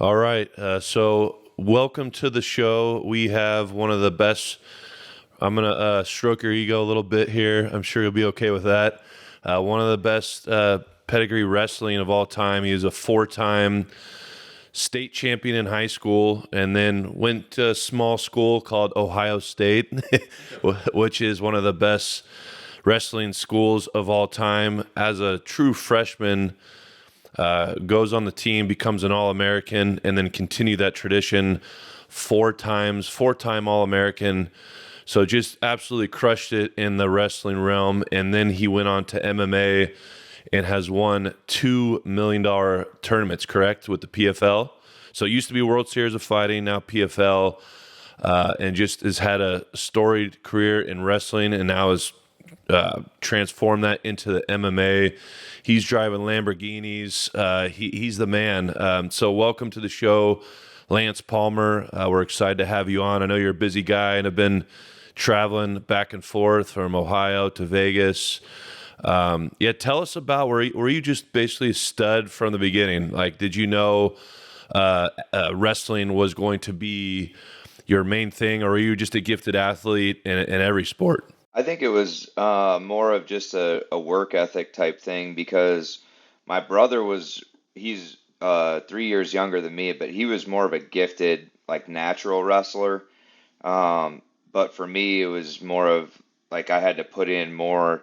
All right. So, welcome to the show. We have one of the best. I'm going to stroke your ego a little bit here. I'm sure you'll be okay with that. One of the best pedigree wrestling of all time. He was a four-time state champion in high school and then went to a small school called Ohio State, which is one of the best wrestling schools of all time. As a true freshman, goes on the team, becomes an All-American, and then continue that tradition four-time All-American. So just absolutely crushed it in the wrestling realm. And then he went on to MMA and has won $2 million tournaments, correct, with the PFL. So it used to be World Series of Fighting, now PFL, and just has had a storied career in wrestling and now has transformed that into the MMA. He's driving Lamborghinis. He's the man. So welcome to the show, Lance Palmer. We're excited to have you on. I know you're a busy guy and have been traveling back and forth from Ohio to Vegas. Tell us about were you just basically a stud from the beginning? Like, did you know wrestling was going to be your main thing, or were you just a gifted athlete in every sport? I think it was more of just a work ethic type thing because my brother he's 3 years younger than me, but he was more of a gifted, like natural wrestler. But for me, it was more of like I had to put in more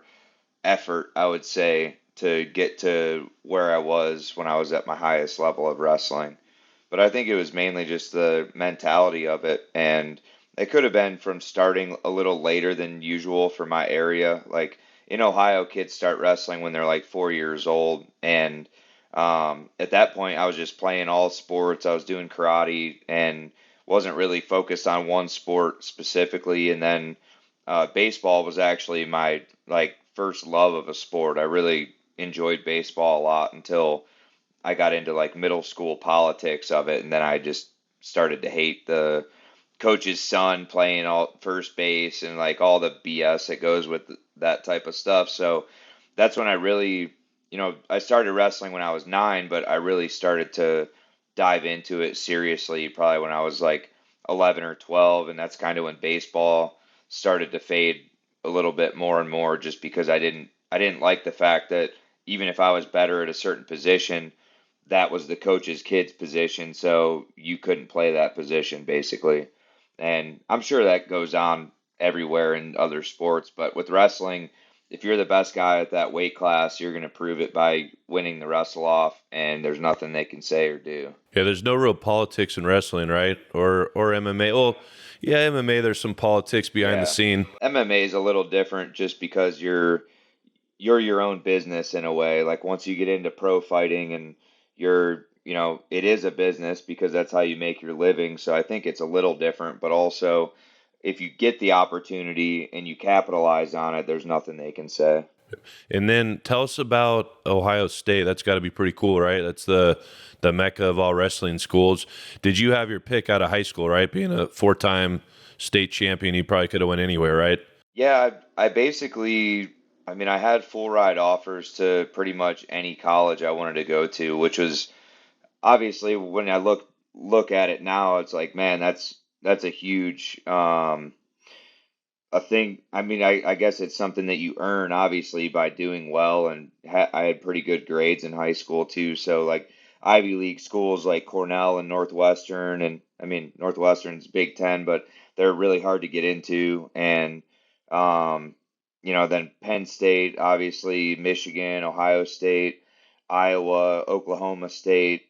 effort, I would say, to get to where I was when I was at my highest level of wrestling. But I think it was mainly just the mentality of it. And it could have been from starting a little later than usual for my area. Like in Ohio, kids start wrestling when they're like 4 years old. And at that point, I was just playing all sports. I was doing karate and wasn't really focused on one sport specifically. And then baseball was actually my like first love of a sport. I really enjoyed baseball a lot until I got into like middle school politics of it, and then I just started to hate the coach's son playing all first base and like all the BS that goes with that type of stuff. So that's when I really, I started wrestling when I was 9, but I really started to dive into it seriously probably when I was like 11 or 12, and that's kind of when baseball started to fade a little bit more and more just because I didn't like the fact that even if I was better at a certain position, that was the coach's kid's position, so you couldn't play that position basically. And I'm sure that goes on everywhere in other sports, but with wrestling, if you're the best guy at that weight class, you're going to prove it by winning the wrestle off, and there's nothing they can say or do. Yeah, there's no real politics in wrestling, right? Or MMA. Well, yeah, MMA. There's some politics behind the Yeah. scene. MMA is a little different just because you're your own business in a way. Like once you get into pro fighting and it is a business because that's how you make your living. So I think it's a little different, but also if you get the opportunity and you capitalize on it, there's nothing they can say. And then tell us about Ohio State. That's got to be pretty cool, right? That's the mecca of all wrestling schools. Did you have your pick out of high school, right? Being a four-time state champion, you probably could have went anywhere, right? Yeah, I basically, I mean, I had full ride offers to pretty much any college I wanted to go to, which was obviously when I look at it now, it's like, man, that's a huge a thing. I mean, I guess it's something that you earn obviously by doing well, and I had pretty good grades in high school too. So like Ivy League schools like Cornell and Northwestern, and I mean Northwestern's Big Ten, but they're really hard to get into. And um, then Penn State, obviously Michigan, Ohio State, Iowa, Oklahoma State.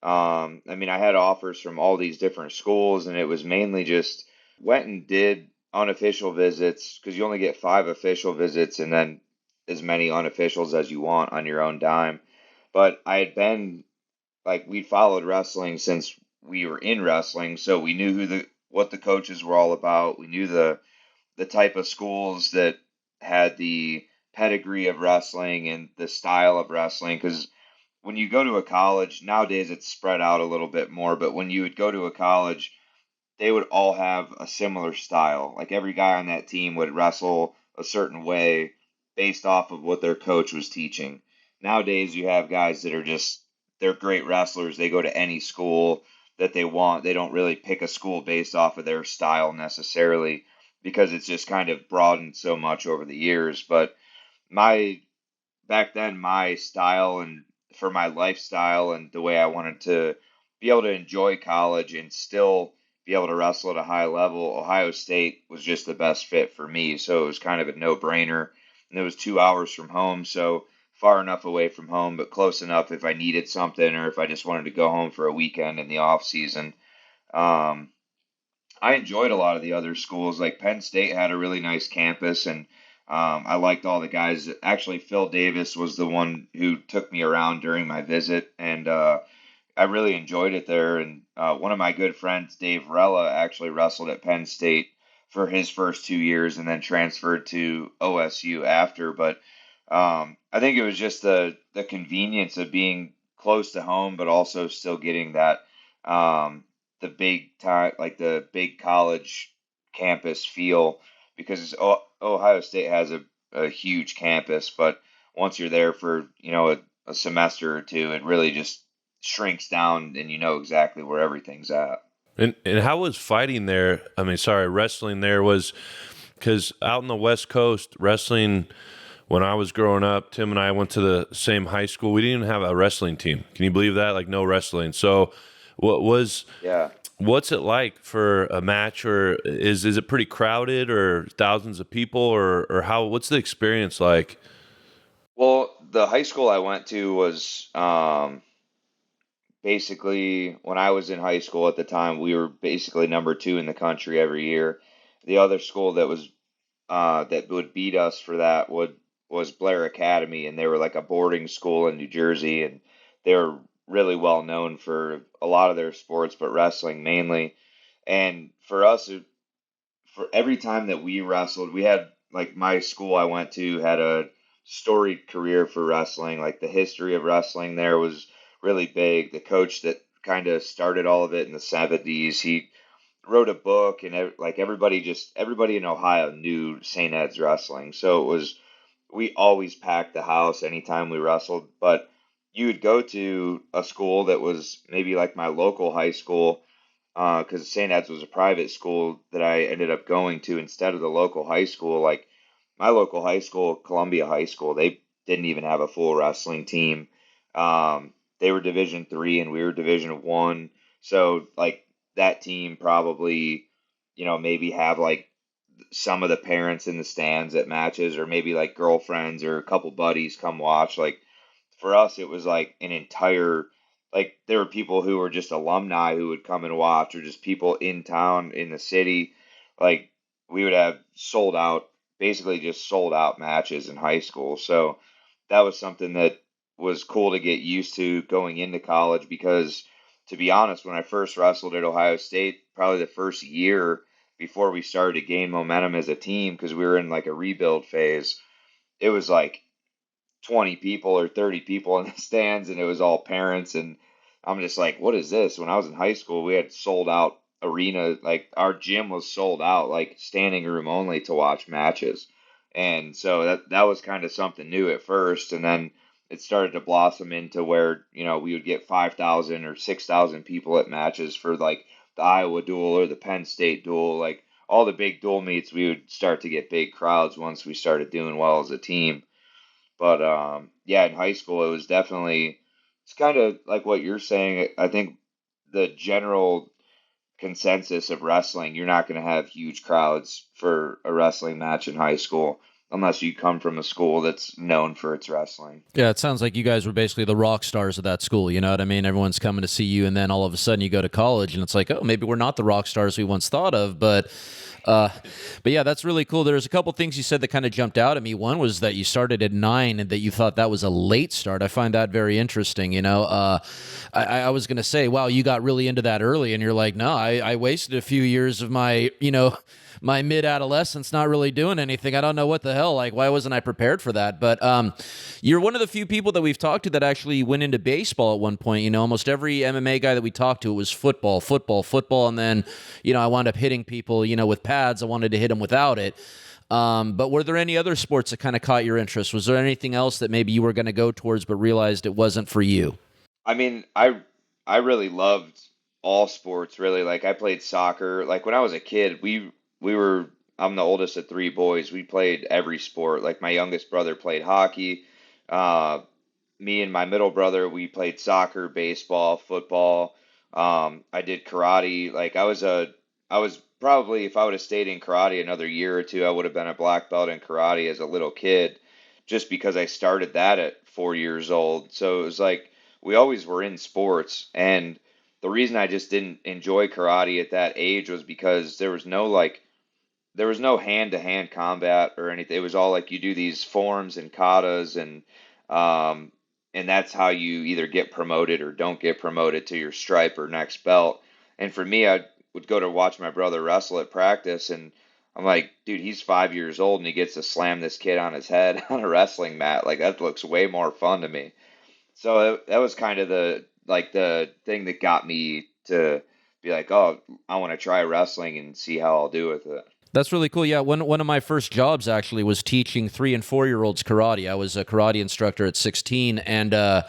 I mean, I had offers from all these different schools, and it was mainly just went and did unofficial visits because you only get 5 official visits and then as many unofficials as you want on your own dime. But I had been like we followed wrestling since we were in wrestling, so we knew what the coaches were all about. We knew the type of schools that had the pedigree of wrestling and the style of wrestling because when you go to a college, nowadays it's spread out a little bit more, but when you would go to a college, they would all have a similar style. Like every guy on that team would wrestle a certain way based off of what their coach was teaching. Nowadays, you have guys that are just they're great wrestlers. They go to any school that they want. They don't really pick a school based off of their style necessarily because it's just kind of broadened so much over the years. But my back then, my style and for my lifestyle and the way I wanted to be able to enjoy college and still be able to wrestle at a high level, Ohio State was just the best fit for me. So it was kind of a no-brainer. And it was 2 hours from home, so far enough away from home, but close enough if I needed something or if I just wanted to go home for a weekend in the off season. Um, I enjoyed a lot of the other schools. Like Penn State had a really nice campus, and I liked all the guys. Actually, Phil Davis was the one who took me around during my visit, and I really enjoyed it there. And one of my good friends, Dave Rella, actually wrestled at Penn State for his first 2 years, and then transferred to OSU after. But I think it was just the convenience of being close to home, but also still getting that. The big time, like the big college campus feel, because Ohio State has a huge campus, but once you're there for, a semester or two, it really just shrinks down and you know exactly where everything's at. And how was fighting there? I mean, sorry, wrestling there was because out in the West Coast, wrestling. When I was growing up, Tim and I went to the same high school. We didn't even have a wrestling team. Can you believe that? Like no wrestling. So, Yeah. what's it like for a match, or is it pretty crowded, or thousands of people, or how? What's the experience like? Well, the high school I went to was basically when I was in high school at the time, we were basically number two in the country every year. The other school that would beat us for that would was Blair Academy, and they were like a boarding school in New Jersey, and they were really well known for a lot of their sports, but wrestling mainly. And for us, for every time that we wrestled, we had like my school I went to had a storied career for wrestling. Like the history of wrestling there was really big. The coach that kind of started all of it in the 70s, he wrote a book, and like everybody in Ohio knew St. Ed's wrestling. So it was we always packed the house anytime we wrestled. But you would go to a school that was maybe like my local high school, because St. Ed's was a private school that I ended up going to instead of the local high school. Like my local high school, Columbia High School, they didn't even have a full wrestling team. They were Division 3 and we were Division 1. So like that team probably, maybe have like some of the parents in the stands at matches, or maybe like girlfriends or a couple buddies come watch. Like for us, it was like an entire, like there were people who were just alumni who would come and watch, or just people in town in the city. Like we would have sold out, basically just sold out matches in high school. So that was something that was cool to get used to going into college, because to be honest, when I first wrestled at Ohio State, probably the first year before we started to gain momentum as a team, because we were in like a rebuild phase, it was like 20 people or 30 people in the stands, and it was all parents. And I'm just like, what is this? When I was in high school, we had sold out arena, like our gym was sold out, like standing room only to watch matches. And so that was kind of something new at first, and then it started to blossom into where, we would get 5,000 or 6,000 people at matches for like the Iowa duel or the Penn State duel. Like all the big duel meets, we would start to get big crowds once we started doing well as a team. But yeah, in high school, it was definitely, it's kind of like what you're saying. I think the general consensus of wrestling, you're not going to have huge crowds for a wrestling match in high school unless you come from a school that's known for its wrestling. Yeah, it sounds like you guys were basically the rock stars of that school. You know what I mean? Everyone's coming to see you, and then all of a sudden you go to college, and it's like, oh, maybe we're not the rock stars we once thought of. But yeah, that's really cool. There's a couple things you said that kind of jumped out at me. One was that you started at 9 and that you thought that was a late start. I find that very interesting. I was going to say, wow, you got really into that early, and you're like, no, I wasted a few years of my mid-adolescence not really doing anything. I don't know what the hell. Like, why wasn't I prepared for that? But you're one of the few people that we've talked to that actually went into baseball at one point. Almost every MMA guy that we talked to, it was football, football, football. And then, I wound up hitting people, with pads. I wanted to hit them without it. But were there any other sports that kind of caught your interest? Was there anything else that maybe you were going to go towards but realized it wasn't for you? I mean, I really loved all sports really. Like I played soccer. Like when I was a kid, we were I'm the oldest of three boys. We played every sport. Like my youngest brother played hockey. Uh, Me and my middle brother, we played soccer, baseball, football. I did karate. I was probably, if I would have stayed in karate another year or two, I would have been a black belt in karate as a little kid, just because I started that at 4 years old. So it was like we always were in sports, and the reason I just didn't enjoy karate at that age was because there was no hand to hand combat or anything. It was all like you do these forms and katas, um, and that's how you either get promoted or don't get promoted to your stripe or next belt. And for me, I would go to watch my brother wrestle at practice, and I'm like, dude, he's 5 years old and he gets to slam this kid on his head on a wrestling mat. Like that looks way more fun to me. So that was kind of the thing that got me to be like, oh, I want to try wrestling and see how I'll do with it. That's really cool. Yeah, one of my first jobs actually was teaching 3 and 4 year olds karate. I was a karate instructor at 16, and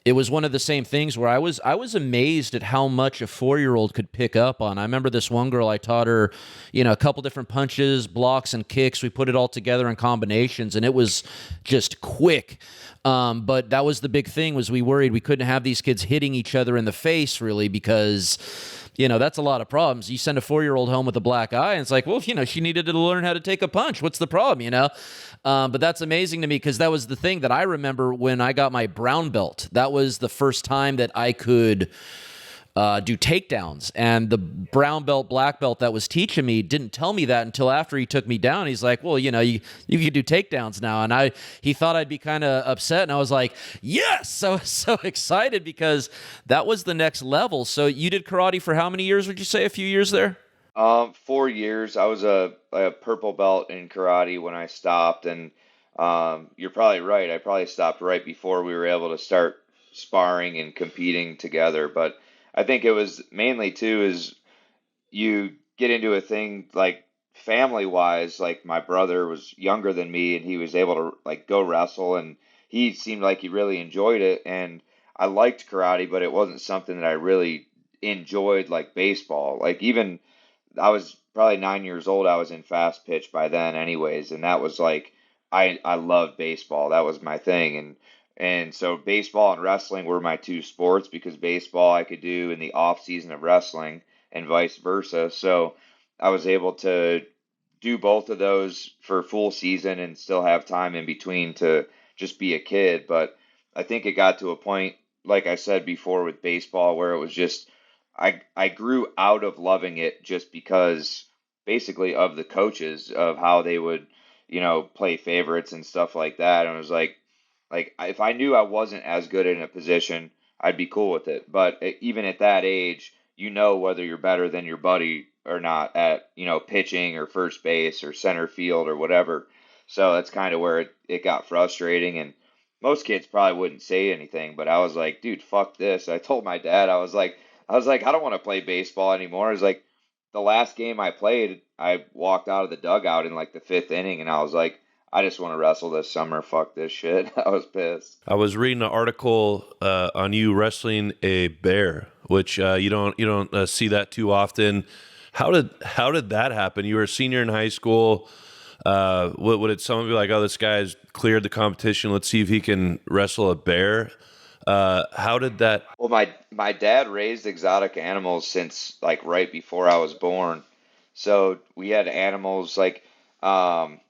it was one of the same things where I was amazed at how much a 4 year old could pick up on. I remember this one girl, I taught her, a couple different punches, blocks, and kicks. We put it all together in combinations, and it was just quick. But that was the big thing, was we worried we couldn't have these kids hitting each other in the face, really, because that's a lot of problems. You send a 4 year old home with a black eye, and it's like, well, she needed to learn how to take a punch. What's the problem? But that's amazing to me, because that was the thing that I remember when I got my brown belt. That was the first time that I could do takedowns. And the brown belt, black belt that was teaching me didn't tell me that until after he took me down. He's like, well, you can do takedowns now. And he thought I'd be kind of upset. And I was like, yes! So I was so excited, because that was the next level. So you did karate for how many years, would you say? A few years there? 4 years. I was a purple belt in karate when I stopped, and you're probably right. I probably stopped right before we were able to start sparring and competing together. But I think it was mainly too is you get into a thing like family wise. Like my brother was younger than me, and he was able to like go wrestle, and he seemed like he really enjoyed it. And I liked karate, but it wasn't something that I really enjoyed like baseball. Like even I was probably 9 years old. I was in fast pitch by then, anyways, and that was like I loved baseball. That was my thing, and so baseball and wrestling were my two sports, because baseball I could do in the off season of wrestling and vice versa. So I was able to do both of those for full season and still have time in between to just be a kid. But I think it got to a point, like I said before, with baseball, where it was just I grew out of loving it just because basically of the coaches, of how they would, play favorites and stuff like that. And it was like if I knew I wasn't as good in a position, I'd be cool with it. But even at that age, whether you're better than your buddy or not at, pitching or first base or center field or whatever. So that's kind of where it got frustrating. And most kids probably wouldn't say anything, but I was like, dude, fuck this. I told my dad, I was like, I don't want to play baseball anymore. It's like the last game I played, I walked out of the dugout in like the fifth inning, and I was like, I just want to wrestle this summer. Fuck this shit. I was pissed. I was reading an article on you wrestling a bear, which you don't see that too often. How did that happen? You were a senior in high school. Would someone be like, "Oh, this guy's cleared the competition. Let's see if he can wrestle a bear"? How did that? Well, my dad raised exotic animals since like right before I was born. So we had animals like um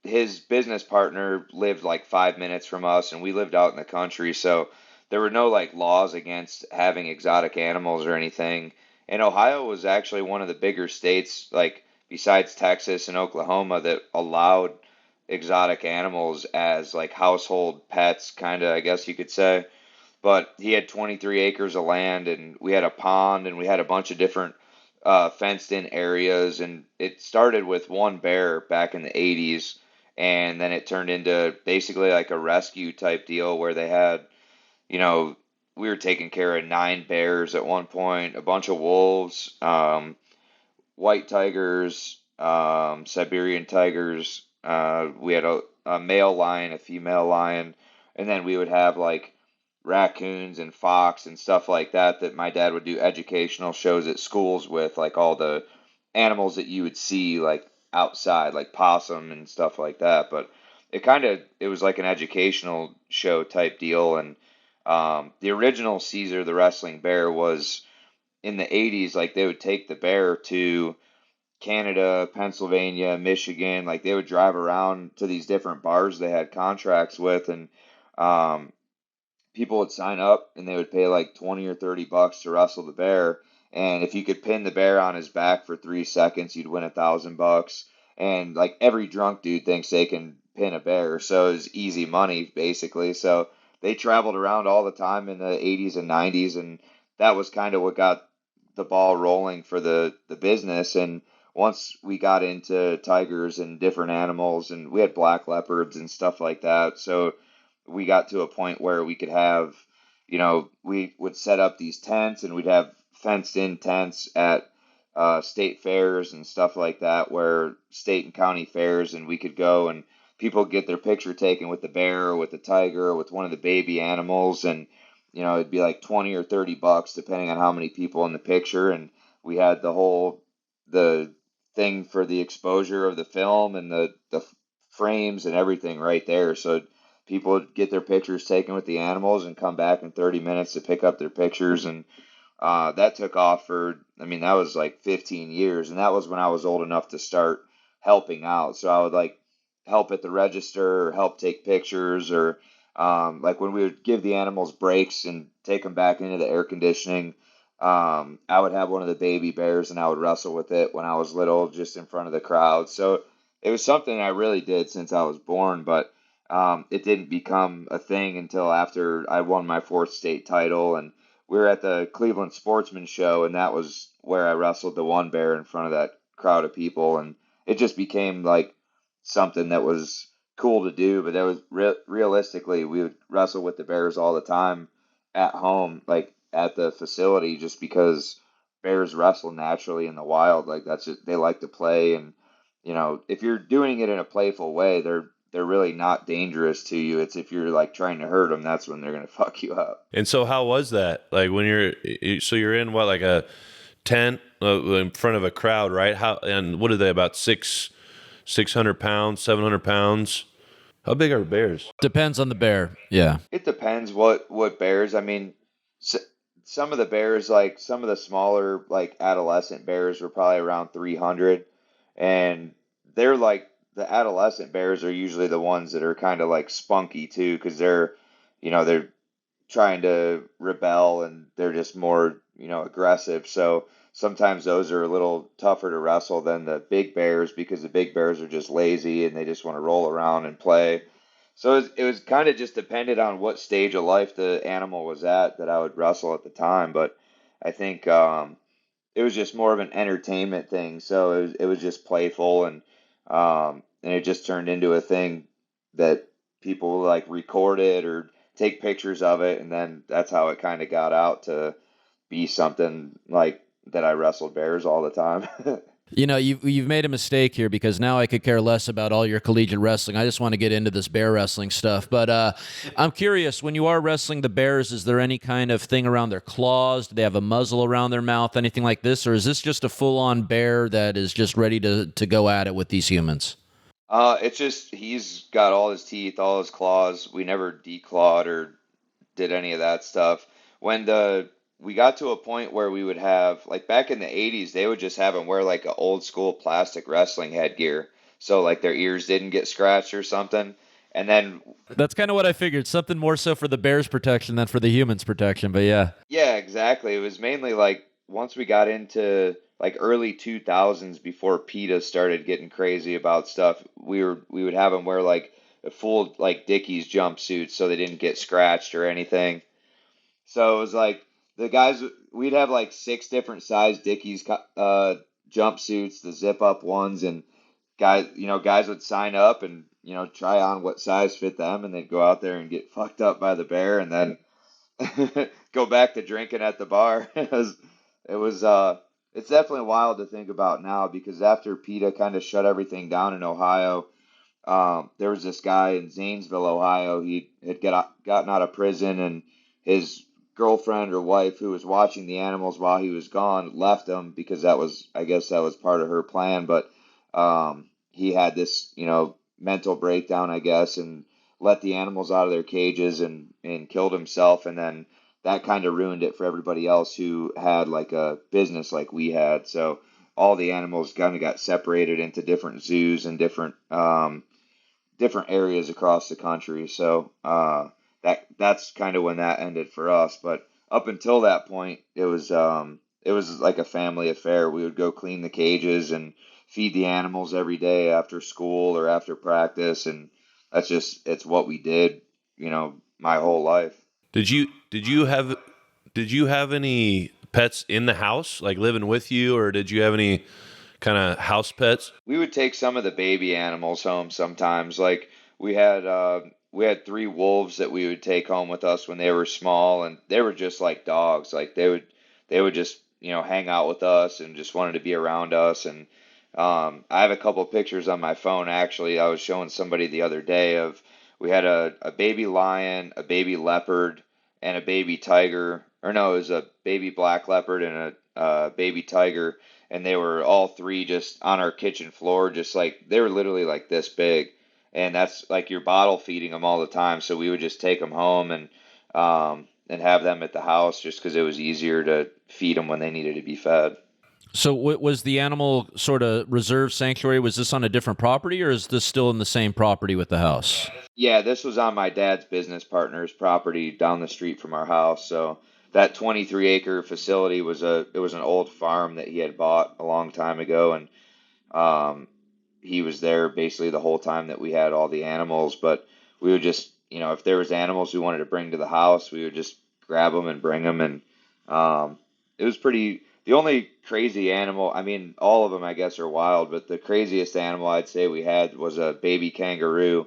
his business partner lived like 5 minutes from us, and we lived out in the country, so there were no like laws against having exotic animals or anything. And Ohio was actually one of the bigger states, like besides Texas and Oklahoma, that allowed exotic animals as like household pets, kind of, I guess you could say. But he had 23 acres of land, and we had a pond, and we had a bunch of different fenced in areas. And it started with one bear back in the 80s, and then it turned into basically like a rescue type deal where they had, you know, we were taking care of 9 bears at one point, a bunch of wolves, white tigers, Siberian tigers. We had a male lion, a female lion, and then we would have like raccoons and fox and stuff like that that my dad would do educational shows at schools with, like all the animals that you would see like outside, like possum and stuff like that. But it was like an educational show type deal. And the original Caesar the wrestling bear was in the 80s. Like they would take the bear to Canada, Pennsylvania, Michigan. Like they would drive around to these different bars they had contracts with, and um, people would sign up and they would pay like 20 or $30 to wrestle the bear. And if you could pin the bear on his back for 3 seconds, you'd win $1,000. And like every drunk dude thinks they can pin a bear, so it's easy money basically. So they traveled around all the time in the 80s and 90s, and that was kind of what got the ball rolling for the business. And once we got into tigers and different animals, and we had black leopards and stuff like that, so we got to a point where we could have, we would set up these tents, and we'd have fenced in tents at state fairs and stuff like that, where state and county fairs, and we could go and people get their picture taken with the bear or with the tiger or with one of the baby animals. And it'd be like 20 or $30 depending on how many people in the picture. And we had the thing for the exposure of the film and the frames and everything right there. So people would get their pictures taken with the animals and come back in 30 minutes to pick up their pictures. And that took off that was like 15 years. And that was when I was old enough to start helping out. So I would like help at the register or help take pictures, or like when we would give the animals breaks and take them back into the air conditioning. I would have one of the baby bears and I would wrestle with it when I was little, just in front of the crowd. So it was something I really did since I was born, but it didn't become a thing until after I won my fourth state title. And we were at the Cleveland Sportsman Show, and that was where I wrestled the one bear in front of that crowd of people. And it just became like something that was cool to do. But that was realistically, we would wrestle with the bears all the time at home, like at the facility, just because bears wrestle naturally in the wild. Like that's just, they like to play. And if you're doing it in a playful way, they're really not dangerous to you. It's if you're like trying to hurt them, that's when they're gonna fuck you up. And so how was that? Like when you're in what, like a tent in front of a crowd, right? And what are they, about 600 pounds, 700 pounds? How big are bears? Depends on the bear. Yeah. It depends what bears. I mean, some of the bears, like some of the smaller, like adolescent bears, were probably around 300, and they're like the adolescent bears are usually the ones that are kind of like spunky too, because they're trying to rebel and they're just more aggressive. So sometimes those are a little tougher to wrestle than the big bears, because the big bears are just lazy and they just want to roll around and play. So it was kind of just dependent on what stage of life the animal was at that I would wrestle at the time. But I think it was just more of an entertainment thing. So it was just playful, and it just turned into a thing that people like record it or take pictures of it, and then that's how it kind of got out to be something like that. I wrestled bears all the time. You've made a mistake here, because now I could care less about all your collegiate wrestling. I just want to get into this bear wrestling stuff. But I'm curious, when you are wrestling the bears, is there any kind of thing around their claws? Do they have a muzzle around their mouth, anything like this? Or is this just a full-on bear that is just ready to go at it with these humans? It's just he's got all his teeth, all his claws. We never declawed or did any of that stuff. When we got to a point where we would have, like back in the 80s, they would just have them wear like an old school plastic wrestling headgear, so like their ears didn't get scratched or something. And then That's kind of what I figured. Something more so for the bears' protection than for the humans' protection. But yeah. yeah, exactly. It was mainly like once we got into like early 2000s, before PETA started getting crazy about stuff, we would have them wear like a full like Dickies jumpsuit so they didn't get scratched or anything. So it was like the guys, we'd have like six different size Dickies jumpsuits, the zip up ones, and guys would sign up and try on what size fit them, and they'd go out there and get fucked up by the bear, and then go back to drinking at the bar. It was it's definitely wild to think about now, because after PETA kind of shut everything down in Ohio, there was this guy in Zanesville, Ohio. He had gotten out of prison, and his girlfriend or wife who was watching the animals while he was gone left him because I guess that was part of her plan. But he had this, mental breakdown, I guess, and let the animals out of their cages and killed himself. And then that kind of ruined it for everybody else who had like a business like we had. So all the animals kind of got separated into different zoos and different areas across the country. So that's kind of when that ended for us. But up until that point, it was like a family affair. We would go clean the cages and feed the animals every day after school or after practice, and it's what we did, my whole life. Did you have any pets in the house, like living with you, or did you have any kind of house pets? We would take some of the baby animals home sometimes. Like we had three wolves that we would take home with us when they were small, and they were just like dogs. Like they would just hang out with us and just wanted to be around us. And I have a couple of pictures on my phone. Actually, I was showing somebody the other day of we had a baby lion, a baby leopard, and a baby tiger. Or no, it was a baby black leopard and a baby tiger, and they were all three just on our kitchen floor, just like they were literally like this big, and that's like you're bottle feeding them all the time. So we would just take them home and have them at the house just because it was easier to feed them when they needed to be fed. So was the animal sort of reserve sanctuary? Was this on a different property, or is this still in the same property with the house? Yeah, this was on my dad's business partner's property down the street from our house. So that 23-acre facility was an old farm that he had bought a long time ago, and um, he was there basically the whole time that we had all the animals. But we would just, if there was animals we wanted to bring to the house, we would just grab them and bring them. And it was pretty. The only crazy animal, I mean, all of them I guess are wild, but the craziest animal I'd say we had was a baby kangaroo,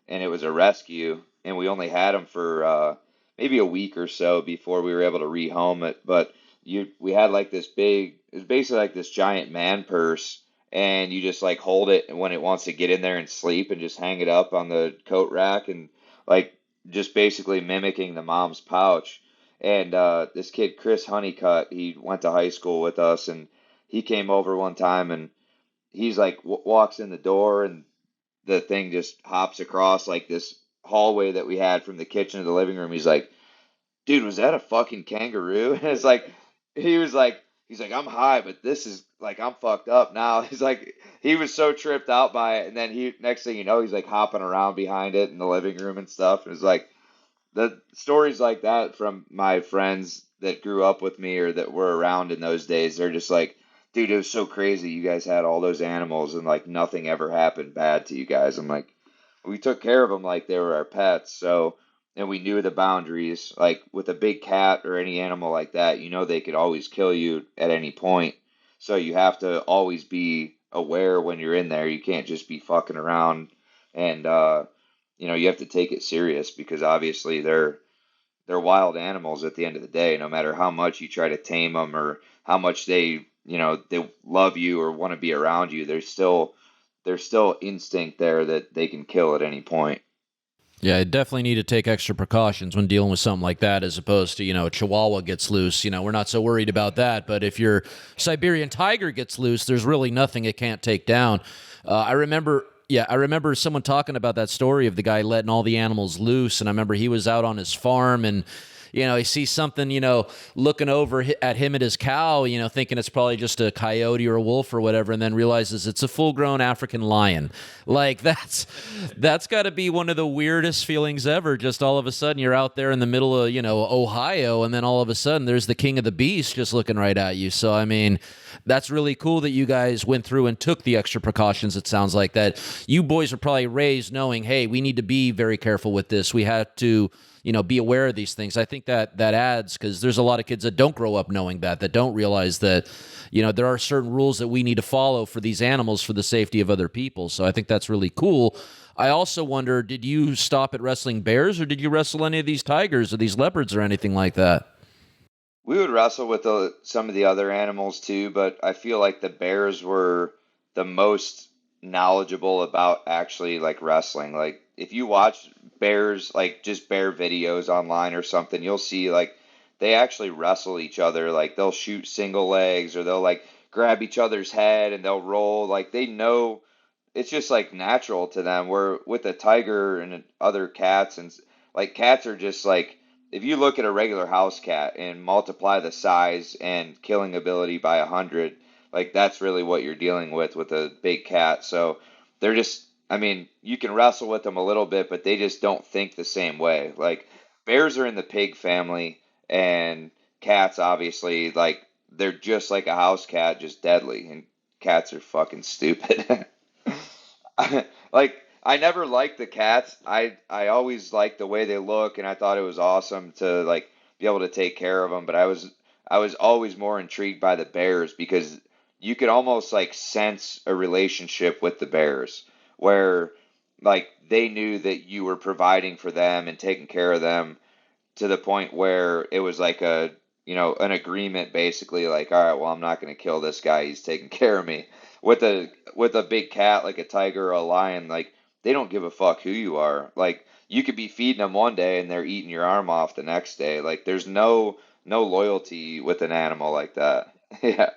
and it was a rescue, and we only had him for maybe a week or so before we were able to rehome it. But we had like this big, it was basically like this giant man purse, and you just like hold it when it wants to get in there and sleep, and just hang it up on the coat rack, and like just basically mimicking the mom's pouch. And this kid Chris Honeycutt, he went to high school with us, and he came over one time, and he's like walks in the door, and the thing just hops across like this hallway that we had from the kitchen to the living room. He's like, dude, was that a fucking kangaroo? And it's like, he was like, he's like, I'm high, but this is like, I'm fucked up now. He's like, he was so tripped out by it. And then next thing you know, he's like hopping around behind it in the living room and stuff. And it's like, the stories like that from my friends that grew up with me or that were around in those days, they're just like, dude, it was so crazy. You guys had all those animals and like nothing ever happened bad to you guys. I'm like, we took care of them like they were our pets. So, and we knew the boundaries. Like with a big cat or any animal like that, they could always kill you at any point. So you have to always be aware when you're in there. You can't just be fucking around, and you have to take it serious because obviously they're wild animals at the end of the day. No matter how much you try to tame them or how much they love you or want to be around you, there's still instinct there that they can kill at any point. Yeah, I definitely need to take extra precautions when dealing with something like that, as opposed to, a Chihuahua gets loose. We're not so worried about that. But if your Siberian tiger gets loose, there's really nothing it can't take down. I remember. Yeah, I remember someone talking about that story of the guy letting all the animals loose, and I remember he was out on his farm, and he sees something, looking over at him and his cow, thinking it's probably just a coyote or a wolf or whatever, and then realizes it's a full-grown African lion. Like that's got to be one of the weirdest feelings ever. Just all of a sudden you're out there in the middle of, Ohio, and then all of a sudden there's the king of the beast just looking right at you. So I mean, that's really cool that you guys went through and took the extra precautions. It sounds like that you boys were probably raised knowing, hey, we need to be very careful with this. We have to, be aware of these things. I think that adds, because there's a lot of kids that don't grow up knowing that don't realize that, there are certain rules that we need to follow for these animals for the safety of other people. So I think that's really cool. I also wonder, did you stop at wrestling bears, or did you wrestle any of these tigers or these leopards or anything like that? We would wrestle with some of the other animals too, but I feel like the bears were the most knowledgeable about actually like wrestling. Like if you watch bears, like just bear videos online or something, you'll see like they actually wrestle each other. Like they'll shoot single legs or they'll like grab each other's head and they'll roll. Like they know it's just like natural to them. Where with a tiger and other cats like cats are just like if you look at a regular house cat and multiply the size and killing ability by 100, like that's really what you're dealing with a big cat. So they're just, I mean, you can wrestle with them a little bit, but they just don't think the same way. Like bears are in the pig family, and cats obviously like they're just like a house cat, just deadly, and cats are fucking stupid. Like I never liked the cats. I always liked the way they look, and I thought it was awesome to like be able to take care of them. But I was always more intrigued by the bears because you could almost like sense a relationship with the bears where like they knew that you were providing for them and taking care of them to the point where it was like a an agreement basically like all right, well, I'm not going to kill this guy, he's taking care of me. With a big cat like a tiger or a lion, like they don't give a fuck who you are. Like you could be feeding them one day and they're eating your arm off the next day. Like there's no loyalty with an animal like that. Yeah.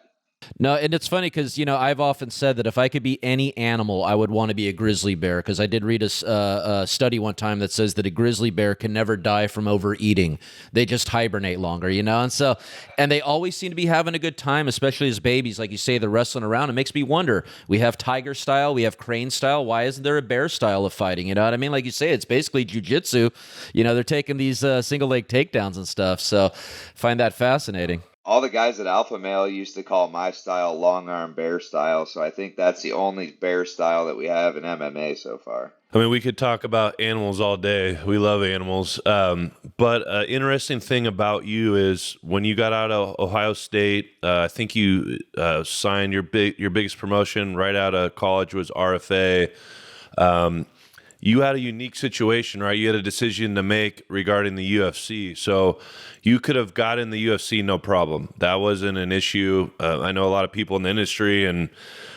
No, and it's funny because I've often said that if I could be any animal, I would want to be a grizzly bear because I did read a study one time that says that a grizzly bear can never die from overeating. They just hibernate longer, and they always seem to be having a good time, especially as babies. Like you say, they're wrestling around. It makes me wonder. We have tiger style, we have crane style. Why isn't there a bear style of fighting? You know what I mean? Like you say, it's basically jujitsu. They're taking these single leg takedowns and stuff. So, find that fascinating. All the guys at Alpha Male used to call my style long arm bear style, so I think that's the only bear style that we have in MMA so far. I mean, we could talk about animals all day. We love animals. But interesting thing about you is when you got out of Ohio State, I think you signed your biggest promotion right out of college was RFA. You had a unique situation, right? You had a decision to make regarding the UFC. So you could have got in the UFC no problem. That wasn't an issue. I know a lot of people in the industry, and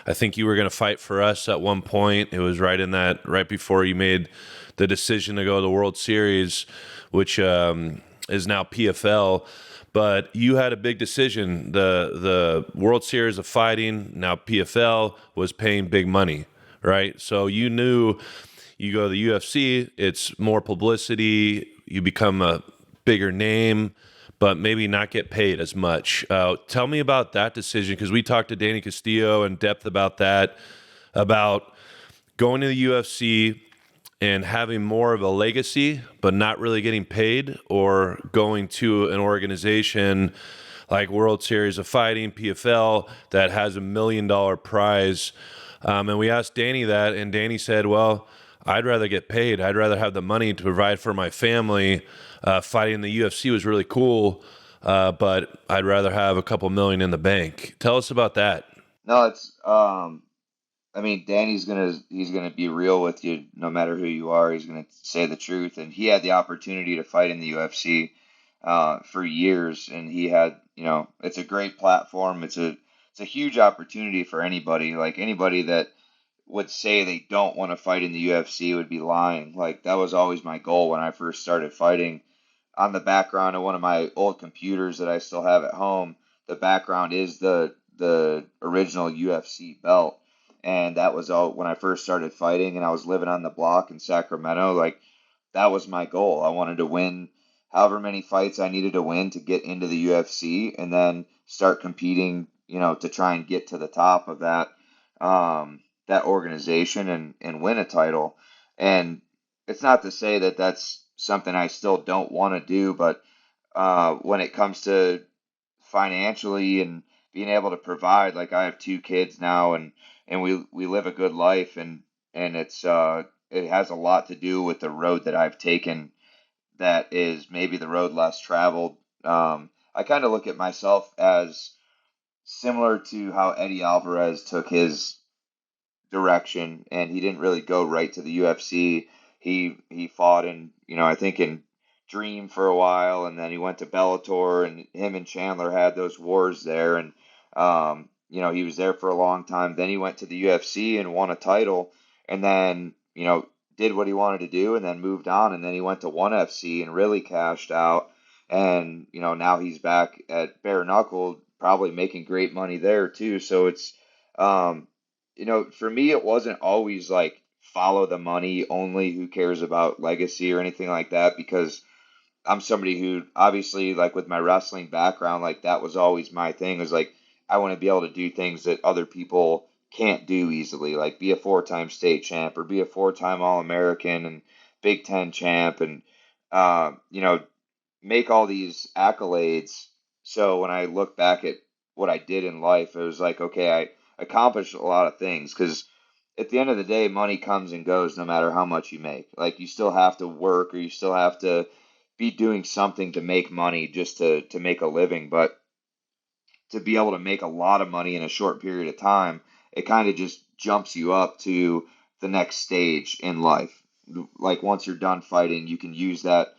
I think you were going to fight for us at one point. It was right before you made the decision to go to the World Series, which is now PFL. But you had a big decision. The World Series of Fighting, now PFL, was paying big money, right? So you knew you go to the UFC, it's more publicity, you become a bigger name, but maybe not get paid as much. Tell me about that decision, because we talked to Danny Castillo in depth about that, about going to the UFC and having more of a legacy, but not really getting paid, or going to an organization like World Series of Fighting, PFL, that has $1 million prize. And we asked Danny that, and Danny said, well, I'd rather get paid. I'd rather have the money to provide for my family. Fighting in the UFC was really cool, but I'd rather have a couple million in the bank. Tell us about that. No, it's I mean, Danny's he's gonna be real with you no matter who you are. He's gonna say the truth, and he had the opportunity to fight in the UFC for years, and he had it's a great platform. It's a huge opportunity for anybody. Like anybody that would say they don't want to fight in the UFC would be lying. Like that was always my goal when I first started fighting. On the background of one of my old computers that I still have at home, the background is the original UFC belt. And that was all when I first started fighting and I was living on the block in Sacramento. Like that was my goal. I wanted to win however many fights I needed to win to get into the UFC and then start competing, to try and get to the top of that organization and win a title. And it's not to say that that's something I still don't want to do, but when it comes to financially and being able to provide, like I have two kids now, and we live a good life, and it has a lot to do with the road that I've taken that is maybe the road less traveled. I kind of look at myself as similar to how Eddie Alvarez took his direction, and he didn't really go right to the UFC. He fought in, I think in Dream for a while, and then he went to Bellator, and him and Chandler had those wars there, and he was there for a long time. Then he went to the UFC and won a title, and then did what he wanted to do and then moved on, and then he went to ONE FC and really cashed out. And now he's back at bare knuckle, probably making great money there too. So it's um, for me, it wasn't always like follow the money only. Who cares about legacy or anything like that? Because I'm somebody who obviously, like with my wrestling background, like that was always my thing, was like I want to be able to do things that other people can't do easily, like be a four-time state champ or be a four-time All-American and Big Ten champ, and make all these accolades. So when I look back at what I did in life, it was like, okay, I accomplished a lot of things, because at the end of the day, money comes and goes no matter how much you make. Like you still have to work, or you still have to be doing something to make money just to make a living. But to be able to make a lot of money in a short period of time, it kind of just jumps you up to the next stage in life. Like once you're done fighting, you can use that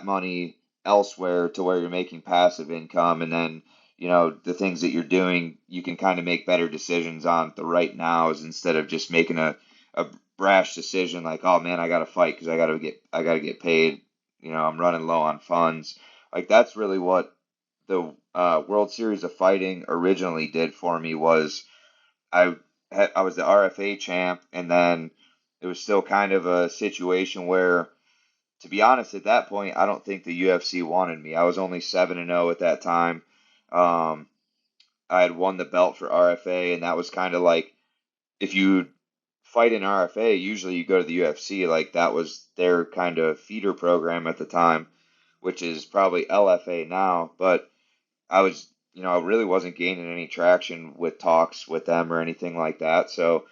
money elsewhere to where you're making passive income, and then the things that you're doing, you can kind of make better decisions on the right nows, instead of just making a brash decision like, oh man, I got to fight because I got to get paid. I'm running low on funds. Like that's really what the World Series of Fighting originally did for me. Was I was the RFA champ, and then it was still kind of a situation where, to be honest, at that point, I don't think the UFC wanted me. I was only 7-0 at that time. Um, I had won the belt for RFA, and that was kind of like, if you fight in RFA, usually you go to the UFC. Like that was their kind of feeder program at the time, which is probably LFA now, but I really wasn't gaining any traction with talks with them or anything like that. So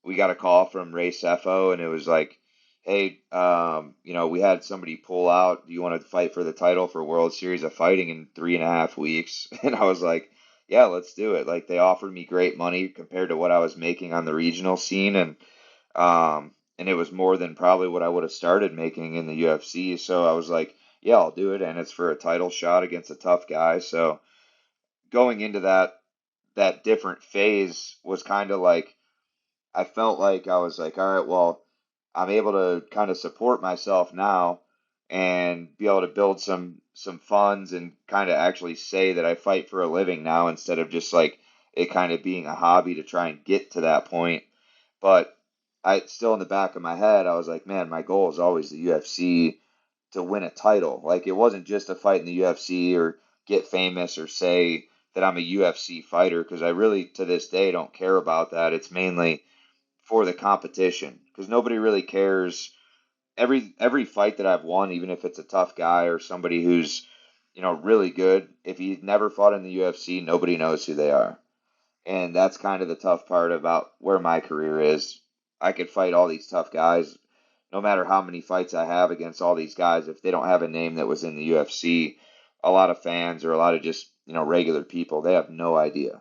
we got a call from Ray Sefo, and it was like, hey, we had somebody pull out. Do you want to fight for the title for World Series of Fighting in 3.5 weeks? And I was like, yeah, let's do it. Like they offered me great money compared to what I was making on the regional scene, and it was more than probably what I would have started making in the UFC. So I was like, yeah, I'll do it, and it's for a title shot against a tough guy. So going into that different phase was kind of like, I felt like I was like, all right, well, I'm able to kind of support myself now and be able to build some funds and kind of actually say that I fight for a living now, instead of just like it kind of being a hobby to try and get to that point. But I still, in the back of my head, I was like, man, my goal is always the UFC, to win a title. Like it wasn't just to fight in the UFC or get famous or say that I'm a UFC fighter, because I really to this day don't care about that. It's mainly for the competition, because nobody really cares. Every fight that I've won, even if it's a tough guy or somebody who's really good, if he never fought in the UFC, nobody knows who they are. And that's kind of the tough part about where my career is. I could fight all these tough guys, no matter how many fights I have against all these guys. If they don't have a name that was in the UFC, a lot of fans or a lot of just regular people, they have no idea.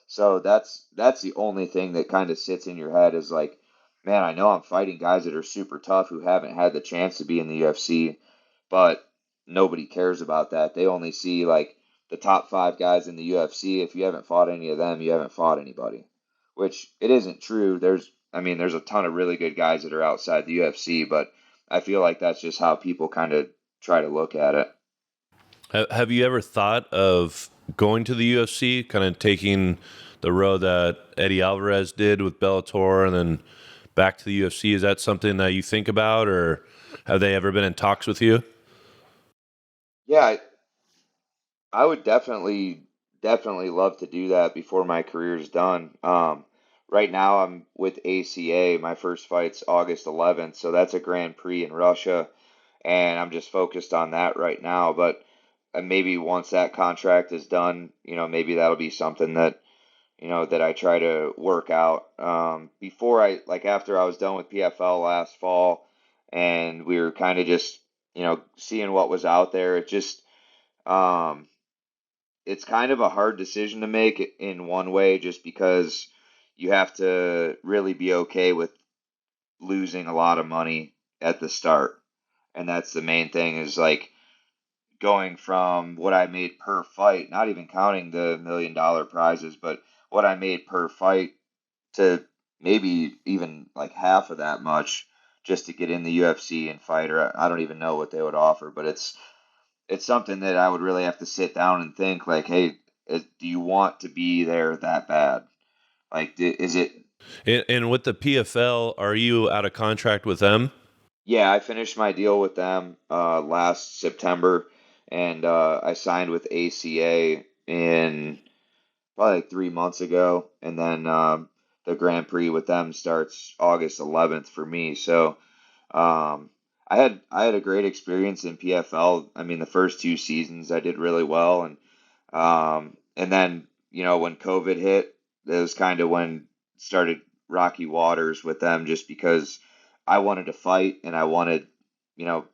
So that's the only thing that kind of sits in your head, is like, man, I know I'm fighting guys that are super tough who haven't had the chance to be in the UFC, but nobody cares about that. They only see like the top five guys in the UFC. If you haven't fought any of them, you haven't fought anybody. Which it isn't true. There's a ton of really good guys that are outside the UFC, but I feel like that's just how people kind of try to look at it. Have you ever thought of going to the UFC, kind of taking the road that Eddie Alvarez did with Bellator and then back to the UFC? Is that something that you think about, or have they ever been in talks with you? Yeah, I would definitely love to do that before my career's done. Right now I'm with ACA. My first fight's August 11th, so that's a Grand Prix in Russia, and I'm just focused on that right now. But maybe once that contract is done, maybe that'll be something that I try to work out. After I was done with PFL last fall, and we were kind of just seeing what was out there. Um, it's kind of a hard decision to make in one way, just because you have to really be okay with losing a lot of money at the start. And that's the main thing, is like going from what I made per fight, not even counting the $1 million prizes, but what I made per fight, to maybe even like half of that much just to get in the UFC and fight, or I don't even know what they would offer, but it's something that I would really have to sit down and think like, hey, do you want to be there that bad? Like, is it? And with the PFL, are you out of contract with them? Yeah, I finished my deal with them last September, and I signed with ACA in probably like 3 months ago, and then the Grand Prix with them starts August 11th for me. So I had a great experience in PFL. I mean, the first 2 seasons I did really well, and then when COVID hit, it was kind of when it started rocky waters with them, just because I wanted to fight and I wanted,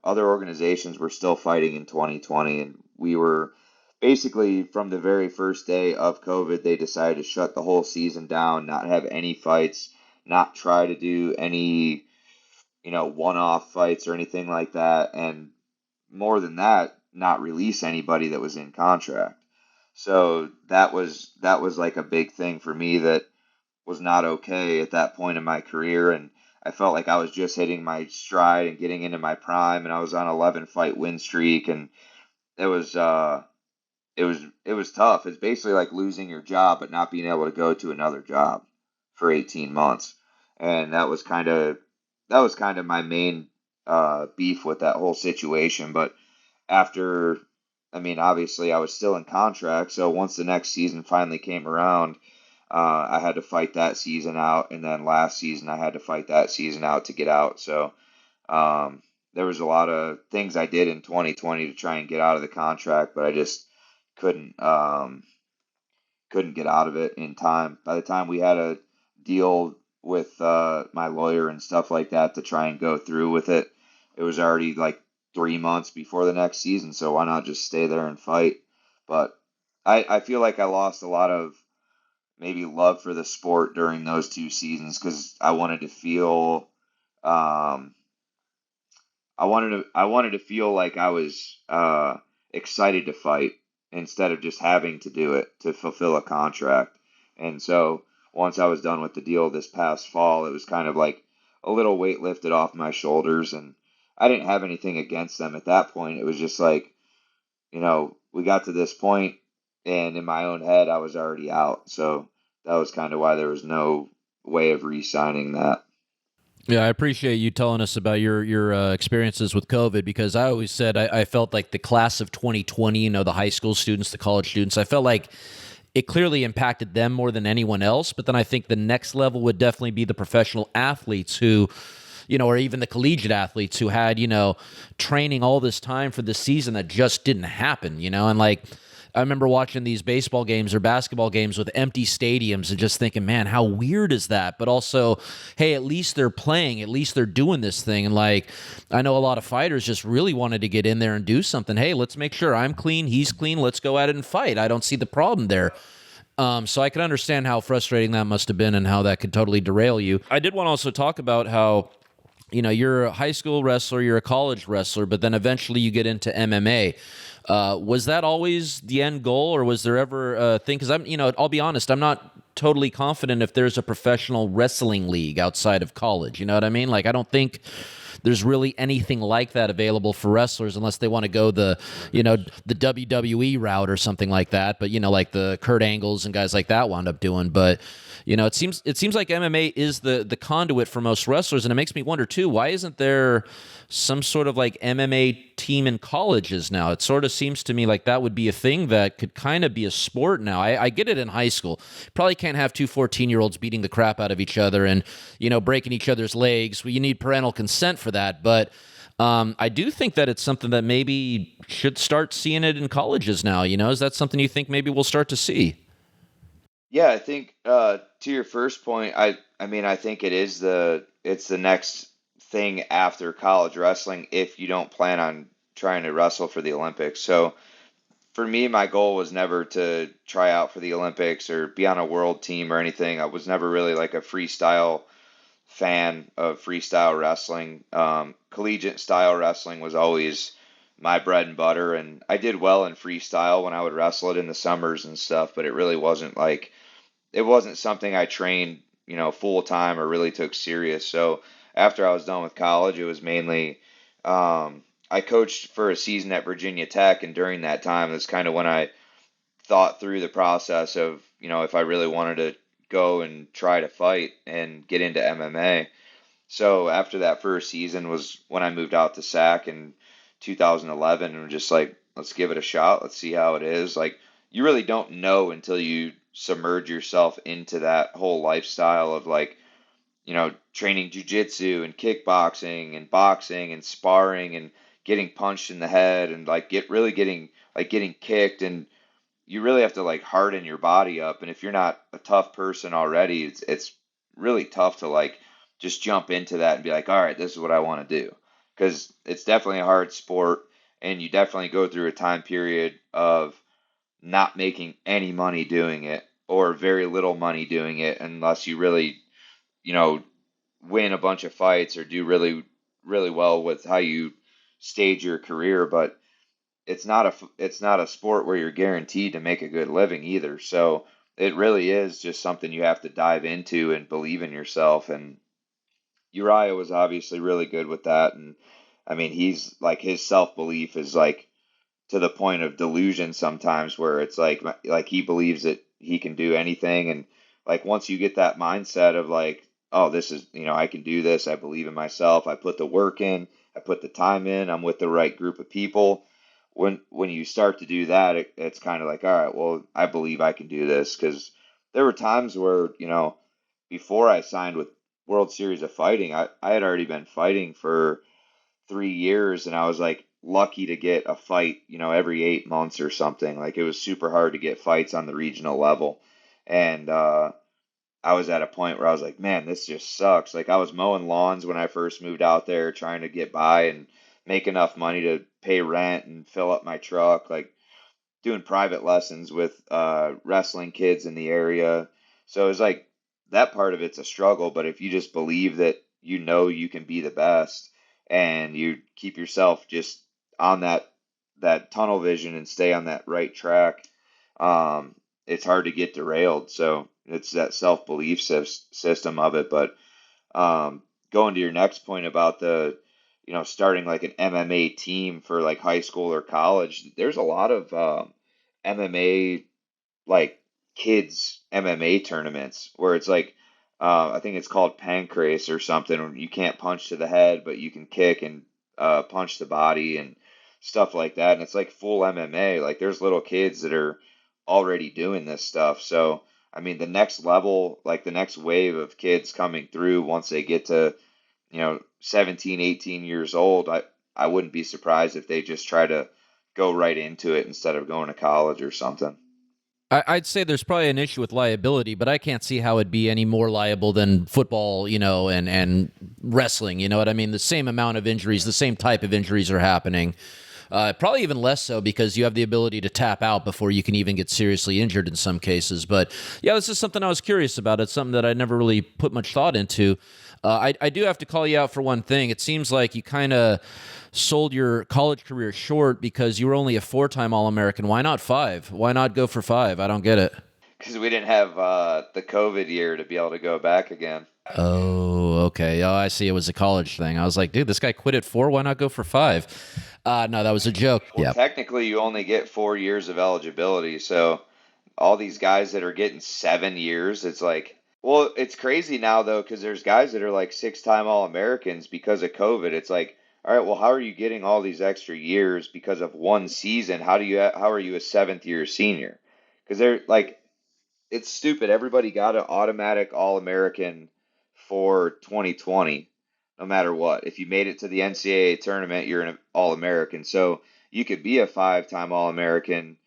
other organizations were still fighting in 2020, and we were basically from the very first day of COVID, they decided to shut the whole season down, not have any fights, not try to do any one-off fights or anything like that, and more than that, not release anybody that was in contract. So that was like a big thing for me that was not okay at that point in my career, and I felt like I was just hitting my stride and getting into my prime, and I was on 11 fight win streak, and it was it was tough. It's basically like losing your job but not being able to go to another job for 18 months. And that was kind of my main beef with that whole situation. But after, I mean, obviously I was still in contract, so once the next season finally came around, I had to fight that season out, and then last season I had to fight that season out to get out. So there was a lot of things I did in 2020 to try and get out of the contract, but I just couldn't couldn't get out of it in time. By the time we had a deal with my lawyer and stuff like that to try and go through with it, it was already like 3 months before the next season. So why not just stay there and fight? But I feel like I lost a lot of maybe love for the sport during those 2 seasons because I wanted to feel um, I wanted to feel like I was excited to fight instead of just having to do it to fulfill a contract. And so once I was done with the deal this past fall, it was kind of like a little weight lifted off my shoulders, and I didn't have anything against them at that point. It was just like, we got to this point, and in my own head, I was already out. So that was kind of why there was no way of re-signing that. Yeah, I appreciate you telling us about your experiences with COVID, because I always said I felt like the class of 2020, the high school students, the college students, I felt like it clearly impacted them more than anyone else. But then I think the next level would definitely be the professional athletes who, or even the collegiate athletes who had, training all this time for the season that just didn't happen, and like, I remember watching these baseball games or basketball games with empty stadiums and just thinking, man, how weird is that? But also, hey, at least they're playing, at least they're doing this thing. And like, I know a lot of fighters just really wanted to get in there and do something. Hey, let's make sure I'm clean, he's clean, let's go at it and fight. I don't see the problem there. So I can understand how frustrating that must have been and how that could totally derail you. I did want to also talk about how you're a high school wrestler, you're a college wrestler, but then eventually you get into MMA. Was that always the end goal, or was there ever a thing? Because I'll be honest, I'm not totally confident if there's a professional wrestling league outside of college. You know what I mean? Like, I don't think there's really anything like that available for wrestlers unless they want to go the WWE route or something like that. But like the Kurt Angles and guys like that wound up doing. But it seems like MMA is the conduit for most wrestlers, and it makes me wonder too, why isn't there some sort of like MMA team in colleges now? It sort of seems to me like that would be a thing that could kind of be a sport now. I get it in high school. Probably can't have two 14-year-olds beating the crap out of each other and breaking each other's legs. You need parental consent for that, but I do think that it's something that maybe should start seeing it in colleges now. Is that something you think maybe we'll start to see? Yeah, I think to your first point, I mean I think it's the next thing after college wrestling if you don't plan on trying to wrestle for the Olympics. So for me, my goal was never to try out for the Olympics or be on a world team or anything. I was never really like a freestyle fan of freestyle wrestling. Collegiate style wrestling was always my bread and butter, and I did well in freestyle when I would wrestle it in the summers and stuff, but it really wasn't something I trained, full time or really took serious. So after I was done with college, it was mainly I coached for a season at Virginia Tech, and during that time, that's kind of when I thought through the process of, if I really wanted to go and try to fight and get into MMA. So after that first season was when I moved out to SAC in 2011 and just like, let's give it a shot. Let's see how it is. Like, you really don't know until you submerge yourself into that whole lifestyle of like, training jujitsu and kickboxing and boxing and sparring and getting punched in the head and like getting kicked, and you really have to like harden your body up. And if you're not a tough person already, it's really tough to like just jump into that and be like, all right, this is what I want to do. Because it's definitely a hard sport, and you definitely go through a time period of not making any money doing it or very little money doing it unless you really, you know, win a bunch of fights or do really, really well with how you stage your career. But it's not a sport where you're guaranteed to make a good living either. So it really is just something you have to dive into and believe in yourself. And Uriah was obviously really good with that. And I mean, he's like, his self belief is like to the point of delusion sometimes, where it's like he believes that he can do anything. And like once you get that mindset of like, oh, this is, I can do this. I believe in myself. I put the work in. I put the time in. I'm with the right group of people. When you start to do that, it's kind of like, all right, well, I believe I can do this. Because there were times where, before I signed with World Series of Fighting, I had already been fighting for 3 years, and I was like lucky to get a fight, every 8 months or something. Like, it was super hard to get fights on the regional level. And I was at a point where I was like, man, this just sucks. Like, I was mowing lawns when I first moved out there, trying to get by and make enough money to pay rent and fill up my truck, like doing private lessons with wrestling kids in the area. So it was like that part of it's a struggle, but if you just believe that you can be the best and you keep yourself just on that tunnel vision and stay on that right track, it's hard to get derailed. So it's that self belief system of it. But going to your next point about the starting like an MMA team for like high school or college, there's a lot of MMA, like kids MMA tournaments where it's like I think it's called pancrase or something, where you can't punch to the head, but you can kick and punch the body and stuff like that. And it's like full MMA. Like, there's little kids that are already doing this stuff. So I mean, the next level, like the next wave of kids coming through once they get to 17, 18 years old, I wouldn't be surprised if they just try to go right into it instead of going to college or something. I'd say there's probably an issue with liability, but I can't see how it'd be any more liable than football, and wrestling. You know what I mean? The same amount of injuries, the same type of injuries are happening. Probably even less so because you have the ability to tap out before you can even get seriously injured in some cases. But yeah, this is something I was curious about. It's something that I never really put much thought into. I do have to call you out for one thing. It seems like you kind of sold your college career short because you were only a 4-time All-American. Why not 5? Why not go for 5? I don't get it. Because we didn't have the COVID year to be able to go back again. Oh, okay. Oh, I see. It was a college thing. I was like, dude, this guy quit at 4. Why not go for 5? No, that was a joke. Well, Yeah. technically, you only get 4 years of eligibility. So all these guys that are getting 7 years, it's like, well, it's crazy now though, because there's guys that are like 6-time All-Americans because of COVID. It's like, all right, well, how are you getting all these extra years because of one season? How are you a 7th-year senior? Because they're like, it's stupid. Everybody got an automatic All-American for 2020, no matter what. If you made it to the NCAA tournament, you're an All-American. So you could be a 5-time All-American,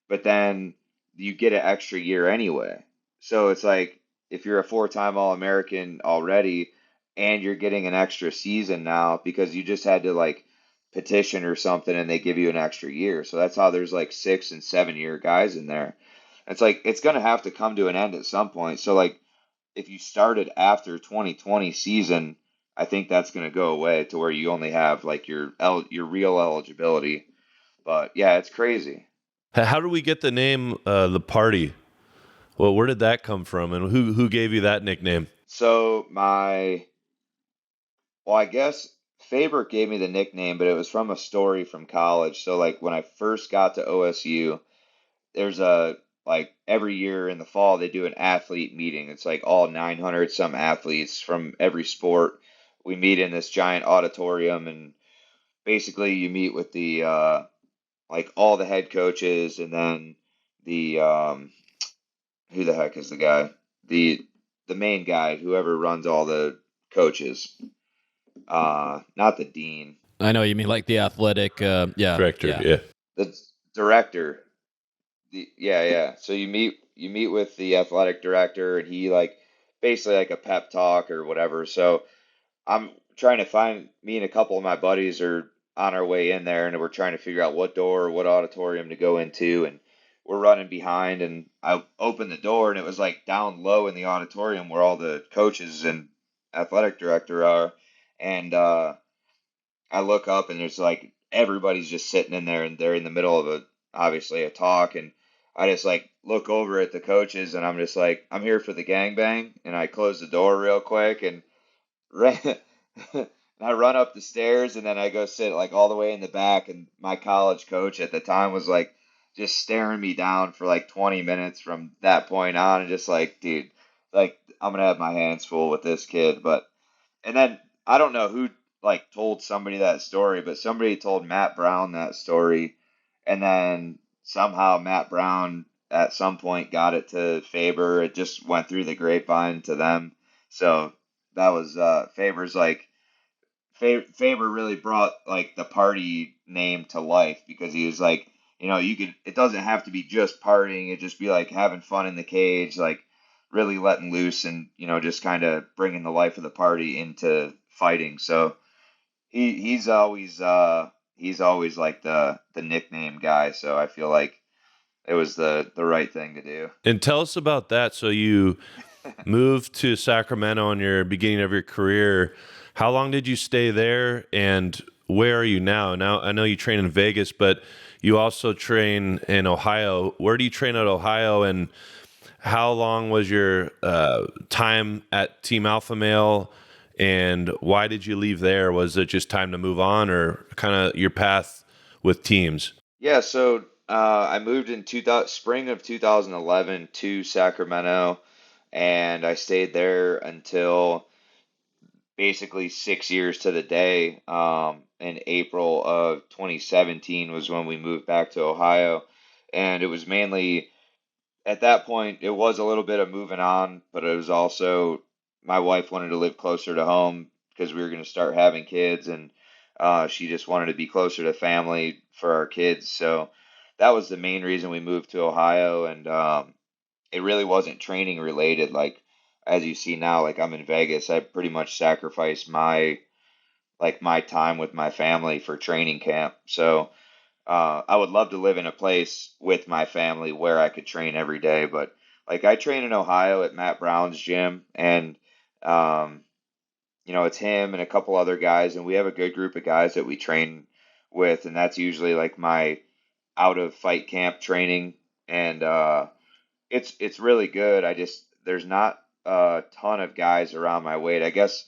but then you get an extra year anyway. So it's like, if you're a 4-time All-American already and you're getting an extra season now because you just had to like petition or something and they give you an extra year. So that's how there's like 6 and 7-year guys in there. It's like, it's going to have to come to an end at some point. So like, if you started after 2020 season, I think that's going to go away to where you only have like your real eligibility. But yeah, it's crazy. How do we get the name the party? Well, where did that come from, and who gave you that nickname? So I guess Faber gave me the nickname, but it was from a story from college. So like when I first got to OSU, there's like every year in the fall they do an athlete meeting. It's like all 900 some athletes from every sport. We meet in this giant auditorium, and basically you meet with the like all the head coaches, and then the who the heck is the guy? The the main guy, whoever runs all the coaches. Not the dean. I know you mean like the athletic. Yeah, Director, yeah. yeah. The director. Yeah. So you meet with the athletic director, and he like basically like a pep talk or whatever. So I'm trying to find, me and a couple of my buddies are on our way in there, and we're trying to figure out what door or what auditorium to go into, and we're running behind, and I opened the door, and it was like down low in the auditorium where all the coaches and athletic director are, and I look up, and there's like everybody's just sitting in there, and they're in the middle of obviously a talk, and I just like look over at the coaches, and I'm just like, I'm here for the gangbang, and I close the door real quick, and ran, and I run up the stairs, and then I go sit like all the way in the back, and my college coach at the time was like just staring me down for like 20 minutes from that point on, and just like, dude, like I'm gonna have my hands full with this kid. But and then I don't know who like told somebody that story, but somebody told Matt Brown that story, and then somehow Matt Brown at some point got it to Faber. It just went through the grapevine to them. So that was Faber's like Faber really brought like the party name to life, because he was like, you know, you could, it doesn't have to be just partying, it just be like having fun in the cage, like really letting loose, and you know, just kind of bringing the life of the party into fighting. So he's always like the nickname guy. So I feel like it was the right thing to do. And tell us about that. So you moved to Sacramento in your beginning of your career. How long did you stay there, and where are you now? Now I know you train in Vegas, but you also train in Ohio. Where do you train at Ohio, and how long was your time at Team Alpha Male, and why did you leave there? Was it just time to move on, or kind of your path with teams? Yeah, so I moved in spring of 2011 to Sacramento, and I stayed there until basically 6 years to the day. In April of 2017 was when we moved back to Ohio, and it was mainly at that point, it was a little bit of moving on, but it was also my wife wanted to live closer to home because we were going to start having kids, and she just wanted to be closer to family for our kids. So that was the main reason we moved to Ohio, and it really wasn't training related. Like as you see now, like I'm in Vegas, I pretty much sacrificed my time with my family for training camp. So I would love to live in a place with my family where I could train every day, but like I train in Ohio at Matt Brown's gym, and um, you know, it's him and a couple other guys, and we have a good group of guys that we train with, and that's usually like my out of fight camp training, and it's really good. I just there's not a ton of guys around my weight. I guess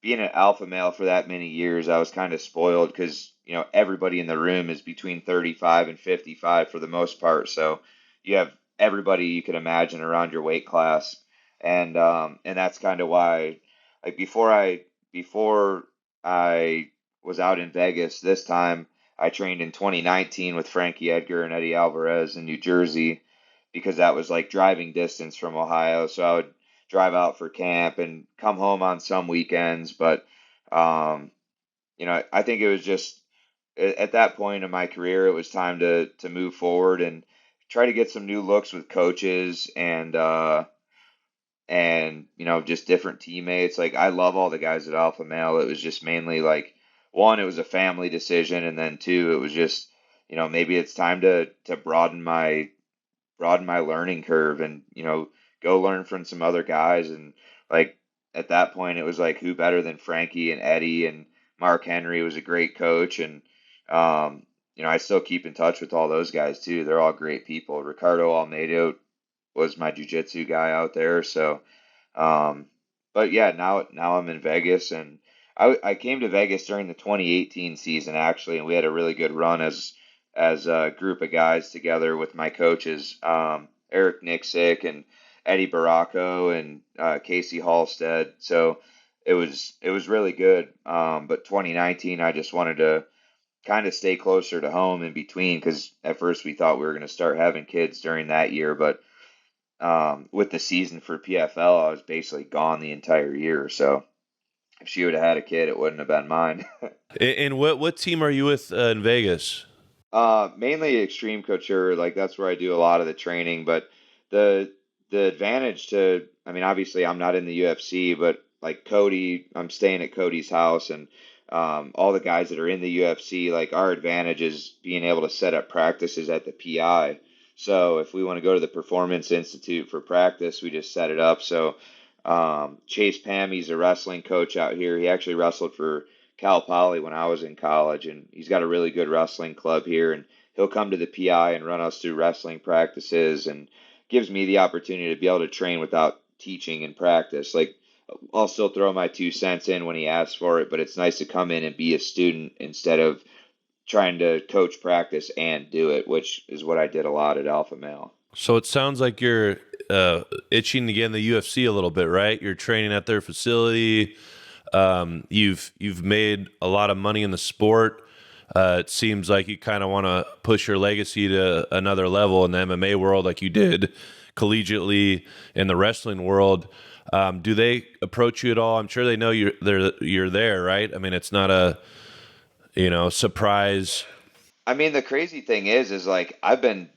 being an alpha male for that many years, I was kind of spoiled because you know everybody in the room is between 35 and 55 for the most part. So you have everybody you can imagine around your weight class, and that's kind of why like before I was out in Vegas this time, I trained in 2019 with Frankie Edgar and Eddie Alvarez in New Jersey, because that was like driving distance from Ohio. So I would drive out for camp and come home on some weekends. But, um, you know, I think it was just at that point in my career, it was time to move forward and try to get some new looks with coaches, and, you know, just different teammates. Like I love all the guys at Alpha Male. It was just mainly like, one, it was a family decision. And then two, it was just, you know, maybe it's time to broaden my learning curve, and you know, go learn from some other guys. And like at that point it was like, who better than Frankie and Eddie, and Mark Henry was a great coach. And you know, I still keep in touch with all those guys too. They're all great people. Ricardo Almeida was my jiu-jitsu guy out there. So um but yeah, now I'm in Vegas, and I came to Vegas during the 2018 season actually, and we had a really good run as a group of guys together with my coaches, Eric Nixick and Eddie Baracco and Casey Halstead. So it was really good. But 2019, I just wanted to kind of stay closer to home in between because at first we thought we were going to start having kids during that year, but with the season for PFL, I was basically gone the entire year. So if she would have had a kid, it wouldn't have been mine. And what team are you with in Vegas? Mainly extreme couture, like that's where I do a lot of the training. But the the advantage to, I mean, obviously I'm not in the UFC, but like Cody, I'm staying at Cody's house, and all the guys that are in the UFC, like our advantage is being able to set up practices at the PI. So if we want to go to the Performance Institute for practice, we just set it up. So Chase Pam, he's a wrestling coach out here. He actually wrestled for Cal Poly when I was in college, and he's got a really good wrestling club here. And he'll come to the PI and run us through wrestling practices, and gives me the opportunity to be able to train without teaching and practice. Like I'll still throw my 2 cents in when he asks for it, but it's nice to come in and be a student instead of trying to coach practice and do it, which is what I did a lot at Alpha Male. So it sounds like you're itching to get in the UFC a little bit, right? You're training at their facility. You've made a lot of money in the sport. It seems like you kind of want to push your legacy to another level in the MMA world, like you did collegiately in the wrestling world. Do they approach you at all? I'm sure they know you're there, right? I mean, it's not a surprise. I mean, the crazy thing is like I've been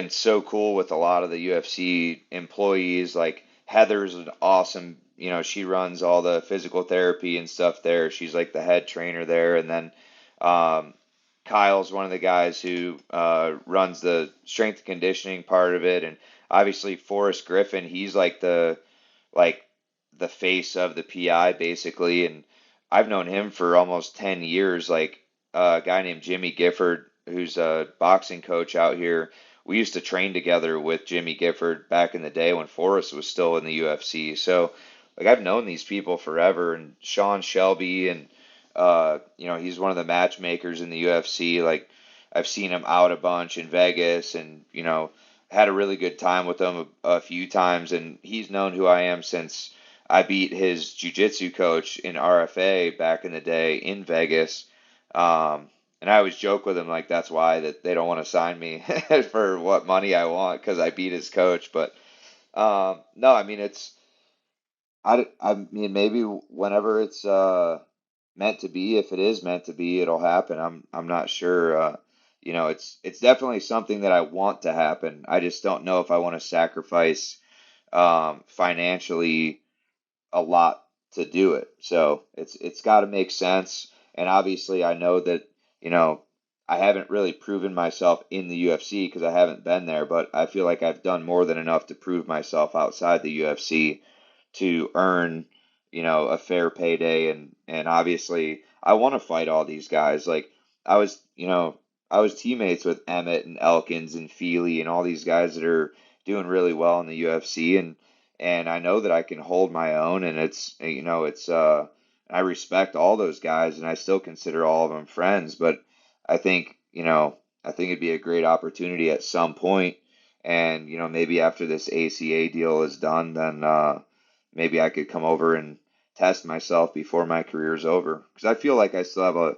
so cool with a lot of the UFC employees. Like Heather's an awesome, she runs all the physical therapy and stuff there. She's like the head trainer there. And then um, Kyle's one of the guys who runs the strength and conditioning part of it. And obviously Forrest Griffin, he's like the face of the PI basically. And I've known him for almost 10 years. Like a guy named Jimmy Gifford, who's a boxing coach out here. We used to train together with Jimmy Gifford back in the day when Forrest was still in the UFC. So, like, I've known these people forever, and Sean Shelby, and he's one of the matchmakers in the UFC. Like, I've seen him out a bunch in Vegas, and had a really good time with him a few times. And he's known who I am since I beat his jiu-jitsu coach in RFA back in the day in Vegas. And I always joke with him like that's why that they don't want to sign me for what money I want because I beat his coach. But no, I mean I mean maybe whenever it's meant to be, if it is meant to be, it'll happen. I'm not sure. It's definitely something that I want to happen. I just don't know if I want to sacrifice financially a lot to do it. So it's got to make sense. And obviously, I know that you know I haven't really proven myself in the UFC because I haven't been there. But I feel like I've done more than enough to prove myself outside the UFC to earn a fair payday. And obviously, I want to fight all these guys. Like I was you know I was teammates with Emmett and Elkins and Feely and all these guys that are doing really well in the UFC, and I know that I can hold my own, and it's I respect all those guys, and I still consider all of them friends. But I think I think it'd be a great opportunity at some point, and maybe after this ACA deal is done, then maybe I could come over and test myself before my career's over, because I feel like I still have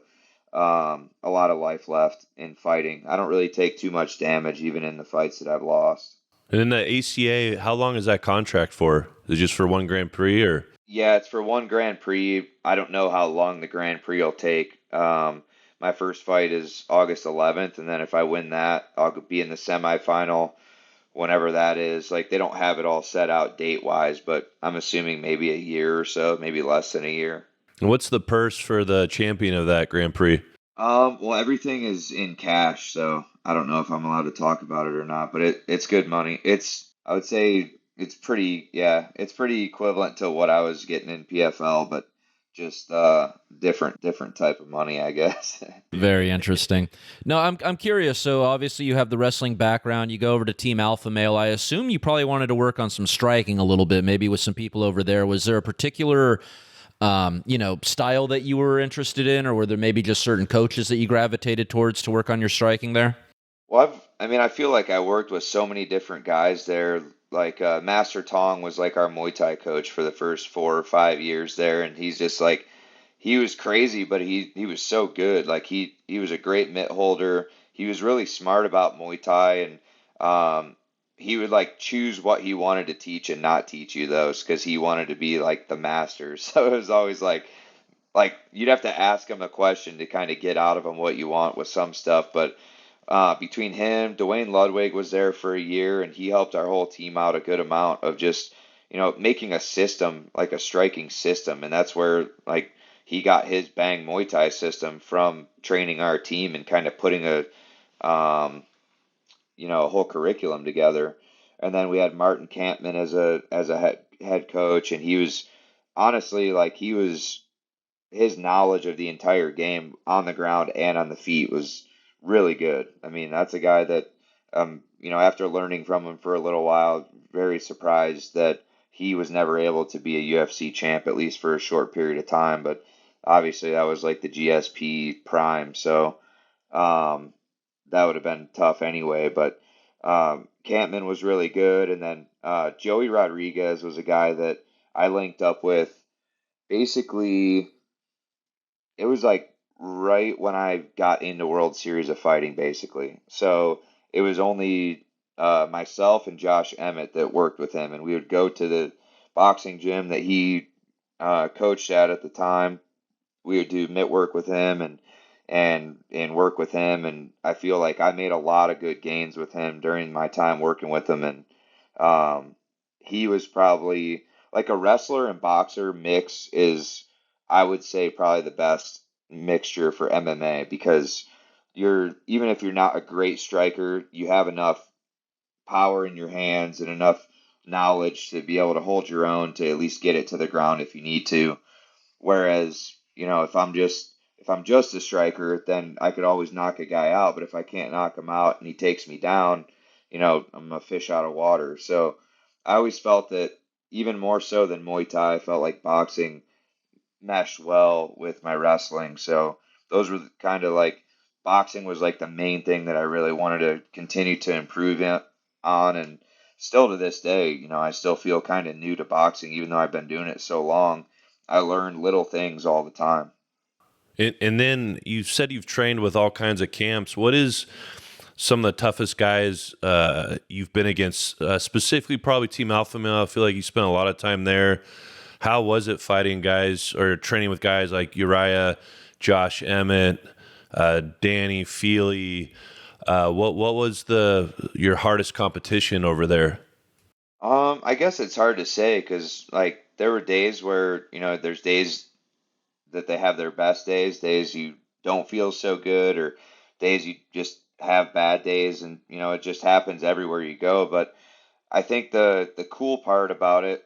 a lot of life left in fighting. I don't really take too much damage, even in the fights that I've lost. And then the ACA, how long is that contract for? Is it just for one Grand Prix or? Yeah, it's for one Grand Prix. I don't know how long the Grand Prix will take. My first fight is August 11th, and then if I win that, I'll be in the semifinal whenever that is. Like, they don't have it all set out date-wise, but I'm assuming maybe a year or so, maybe less than a year. And what's the purse for the champion of that Grand Prix? Well, everything is in cash, so I don't know if I'm allowed to talk about it or not, but it's good money. I would say it's pretty, yeah, it's pretty equivalent to what I was getting in PFL, but just different type of money, I guess. Very interesting. No, I'm curious. So obviously you have the wrestling background. You go over to Team Alpha Male. I assume you probably wanted to work on some striking a little bit, maybe with some people over there. Was there a particular style that you were interested in, or were there maybe just certain coaches that you gravitated towards to work on your striking there? Well, I mean, I feel like I worked with so many different guys there. Like Master Tong was like our Muay Thai coach for the first 4 or 5 years there, and he's just like he was crazy, but he was so good. Like he was a great mitt holder. He was really smart about Muay Thai, and he would like choose what he wanted to teach and not teach you those because he wanted to be like the master. So it was always like you'd have to ask him a question to kind of get out of him what you want with some stuff, but. Between him, Dwayne Ludwig was there for a year, and he helped our whole team out a good amount of just, making a system, like a striking system. And that's where, like, he got his Bang Muay Thai system from training our team and kind of putting a whole curriculum together. And then we had Martin Campman as a head coach, and he was honestly, like, his knowledge of the entire game on the ground and on the feet was really good. I mean, that's a guy that, after learning from him for a little while, very surprised that he was never able to be a UFC champ, at least for a short period of time. But obviously, that was like the GSP prime, so that would have been tough anyway. But Campman was really good, and then Joey Rodriguez was a guy that I linked up with. Basically, it was like right when I got into World Series of Fighting, basically. So it was only myself and Josh Emmett that worked with him, and we would go to the boxing gym that he coached at the time. We would do mitt work with him and work with him, and I feel like I made a lot of good gains with him during my time working with him, and he was probably like a wrestler and boxer mix is I would say probably the best mixture for MMA because you're even if you're not a great striker, you have enough power in your hands and enough knowledge to be able to hold your own to at least get it to the ground if you need to. Whereas, if I'm just a striker, then I could always knock a guy out, but if I can't knock him out and he takes me down, I'm a fish out of water. So I always felt that even more so than Muay Thai, I felt like boxing meshed well with my wrestling. So those were kind of like boxing was like the main thing that I really wanted to continue to improve on. And still to this day, I still feel kind of new to boxing, even though I've been doing it so long. I learn little things all the time. And then you said you've trained with all kinds of camps. What is some of the toughest guys you've been against? Specifically, probably Team Alpha Male. I feel like you spent a lot of time there. How was it fighting guys or training with guys like Uriah, Josh Emmett, Danny Feely? What was your hardest competition over there? I guess it's hard to say because like there were days where there's days that they have their best days you don't feel so good, or days you just have bad days, and it just happens everywhere you go. But I think the cool part about it,